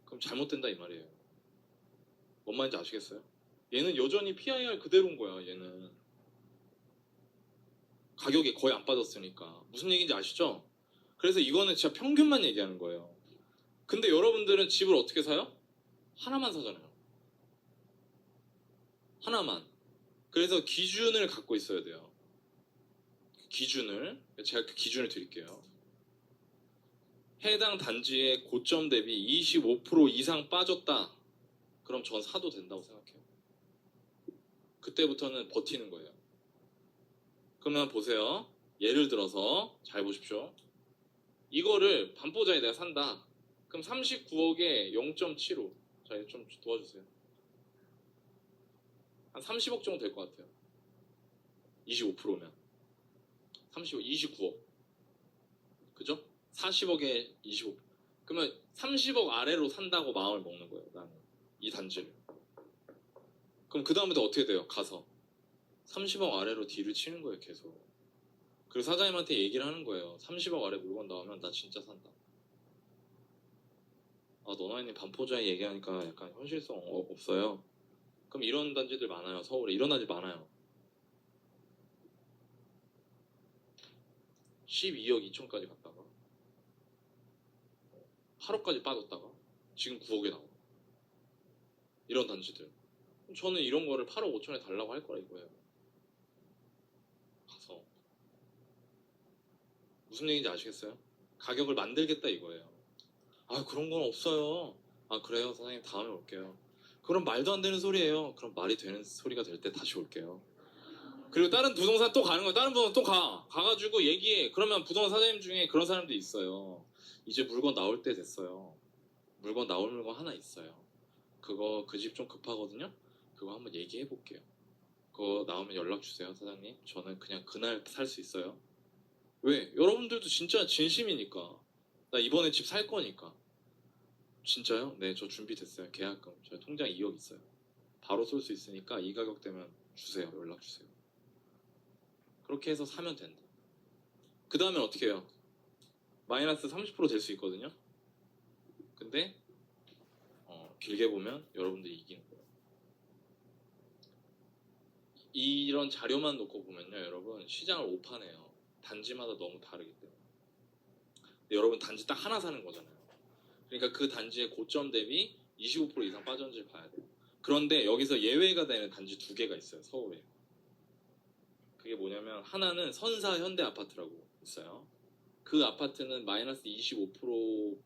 그럼 잘못된다 이 말이에요. 뭔 말인지 아시겠어요? 얘는 여전히 PIR 그대로인 거야. 얘는 가격이 거의 안 빠졌으니까. 무슨 얘기인지 아시죠? 그래서 이거는 진짜 평균만 얘기하는 거예요. 근데 여러분들은 집을 어떻게 사요? 하나만 사잖아요. 하나만. 그래서 기준을 갖고 있어야 돼요. 기준을. 제가 그 기준을 드릴게요. 해당 단지의 고점 대비 25% 이상 빠졌다. 그럼 전 사도 된다고 생각해요. 그때부터는 버티는 거예요. 그러면 보세요. 예를 들어서 잘 보십시오. 이거를 반포자에 내가 산다. 그럼 39억에 0.75. 자, 좀 도와주세요. 한 30억 정도 될 것 같아요. 25%면 30억, 29억. 그죠? 40억에 25. 그러면 30억 아래로 산다고 마음을 먹는 거예요. 나는 이 단지를. 그럼 그 다음부터 어떻게 돼요? 가서 30억 아래로 딜을 치는 거예요. 계속. 그리고 사장님한테 얘기를 하는 거예요. 30억 아래 물건 나오면 나 진짜 산다. 너나이님 반포자에 얘기하니까 약간 현실성 없어요. 그럼 이런 단지들 많아요. 서울에 이런 단지 많아요. 12억 2천까지 갔다가 8억까지 빠졌다가 지금 9억에 나와. 이런 단지들. 저는 이런 거를 8억 5천에 달라고 할 거라 이거예요. 가서 무슨 얘기인지 아시겠어요? 가격을 만들겠다 이거예요. 아 그런 건 없어요. 아 그래요 사장님 다음에 올게요. 그럼 말도 안 되는 소리예요. 그럼 말이 되는 소리가 될 때 다시 올게요. 그리고 다른 부동산 또 가는 거야. 다른 부동산 또 가가지고 얘기해. 그러면 부동산 사장님 중에 그런 사람도 있어요. 이제 물건 나올 때 됐어요. 물건 나올 물건 하나 있어요. 그거 그 집 좀 급하거든요. 그거 한번 얘기해 볼게요. 그거 나오면 연락 주세요 사장님. 저는 그냥 그날 살 수 있어요. 왜? 여러분들도 진짜 진심이니까. 나 이번에 집 살 거니까. 진짜요? 네, 저 준비됐어요. 계약금. 저 통장 2억 있어요. 바로 쏠 수 있으니까 이 가격 되면 주세요. 연락 주세요. 그렇게 해서 사면 된다. 그 다음엔 어떻게 해요? 마이너스 30% 될 수 있거든요. 근데 길게 보면 여러분들이 이기는 거예요. 이런 자료만 놓고 보면요, 여러분 시장을 오판해요. 단지마다 너무 다르기 때문에. 근데 여러분 단지 딱 하나 사는 거잖아요. 그러니까 그 단지의 고점 대비 25% 이상 빠졌는지 봐야 돼요. 그런데 여기서 예외가 되는 단지 두 개가 있어요, 서울에. 그게 뭐냐면 하나는 선사 현대 아파트라고 있어요. 그 아파트는 마이너스 25%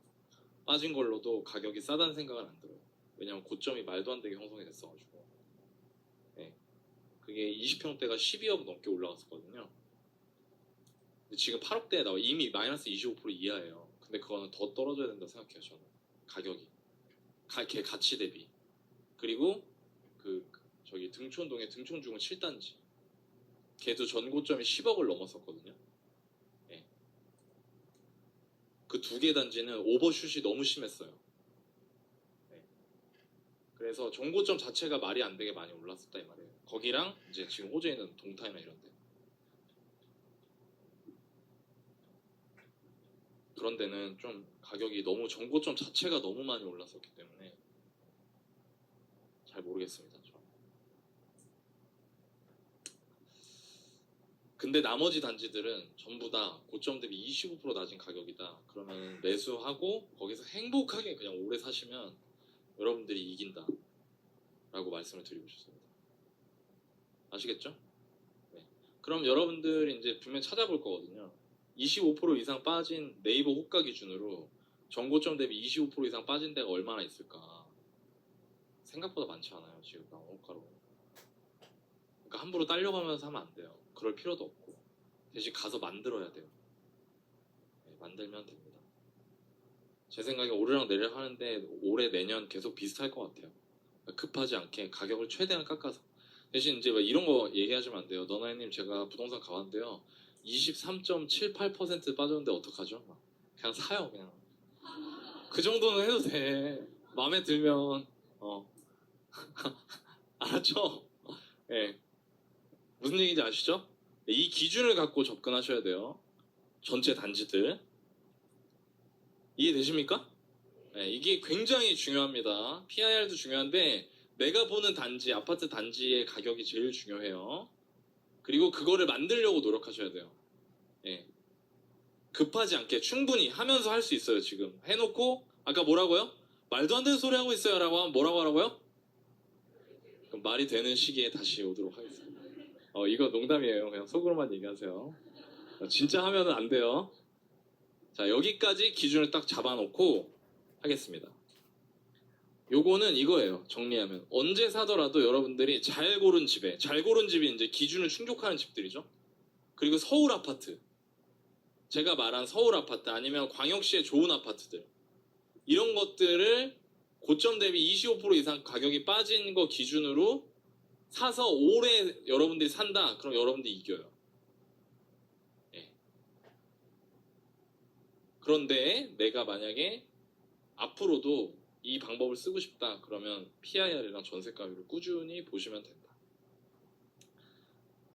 빠진 걸로도 가격이 싸다는 생각은 안 들어요. 왜냐면 고점이 말도 안 되게 형성이 됐어가지고. 네. 그게 20평대가 12억 넘게 올라갔었거든요. 근데 지금 8억대에 나와. 이미 마이너스 25% 이하예요. 근데 그거는 더 떨어져야 된다 생각해요, 저는. 가격이. 걔 가치 대비. 그리고 저기 등촌동에 등촌중은 7단지. 걔도 전고점이 10억을 넘었었거든요. 네. 그 두 개 단지는 오버슛이 너무 심했어요. 네. 그래서 전고점 자체가 말이 안 되게 많이 올랐었다 이 말이에요. 거기랑 이제 지금 호재에 있는 동탄이나 이런 데. 그런 데는 좀 가격이 너무 전고점 자체가 너무 많이 올랐었기 때문에 잘 모르겠습니다. 근데 나머지 단지들은 전부 다 고점 대비 25% 낮은 가격이다. 그러면 매수하고 거기서 행복하게 그냥 오래 사시면 여러분들이 이긴다 라고 말씀을 드리고 싶습니다. 아시겠죠? 네. 그럼 여러분들이 이제 분명 찾아볼 거거든요. 25% 이상 빠진 네이버 호가 기준으로 전고점 대비 25% 이상 빠진 데가 얼마나 있을까? 생각보다 많지 않아요. 지금 나온 호가로. 그러니까 함부로 딸려가면서 하면 안 돼요. 그럴 필요도 없고 대신 가서 만들어야 돼요. 네, 만들면 됩니다. 제 생각에 오르락 내리락 하는데 올해 내년 계속 비슷할 것 같아요. 급하지 않게 가격을 최대한 깎아서. 대신 이제 이런 거 얘기하시면 안 돼요. 너나이님 제가 부동산 가봤는데요 23.78% 빠졌는데 어떡하죠? 그냥 사요. 그냥 그 정도는 해도 돼. 마음에 들면 알았죠? 네. 무슨 얘기인지 아시죠? 이 기준을 갖고 접근하셔야 돼요. 전체 단지들. 이해되십니까? 네, 이게 굉장히 중요합니다. PIR도 중요한데 내가 보는 단지, 아파트 단지의 가격이 제일 중요해요. 그리고 그거를 만들려고 노력하셔야 돼요. 네. 급하지 않게 충분히 하면서 할 수 있어요. 지금 해놓고 아까 뭐라고요? 말도 안 되는 소리 하고 있어요 라고 하면 뭐라고 하라고요? 그럼 말이 되는 시기에 다시 오도록 하겠습니다. 이거 농담이에요. 그냥 속으로만 얘기하세요. 진짜 하면은 안 돼요. 자, 여기까지 기준을 딱 잡아놓고 하겠습니다. 요거는 이거예요. 정리하면 언제 사더라도 여러분들이 잘 고른 집이 이제 기준을 충족하는 집들이죠. 그리고 서울 아파트, 제가 말한 서울 아파트 아니면 광역시의 좋은 아파트들, 이런 것들을 고점 대비 25% 이상 가격이 빠진 거 기준으로 사서 오래 여러분들이 산다. 그럼 여러분들이 이겨요. 예. 그런데 내가 만약에 앞으로도 이 방법을 쓰고 싶다. 그러면 PIR이랑 전세가율을 꾸준히 보시면 된다.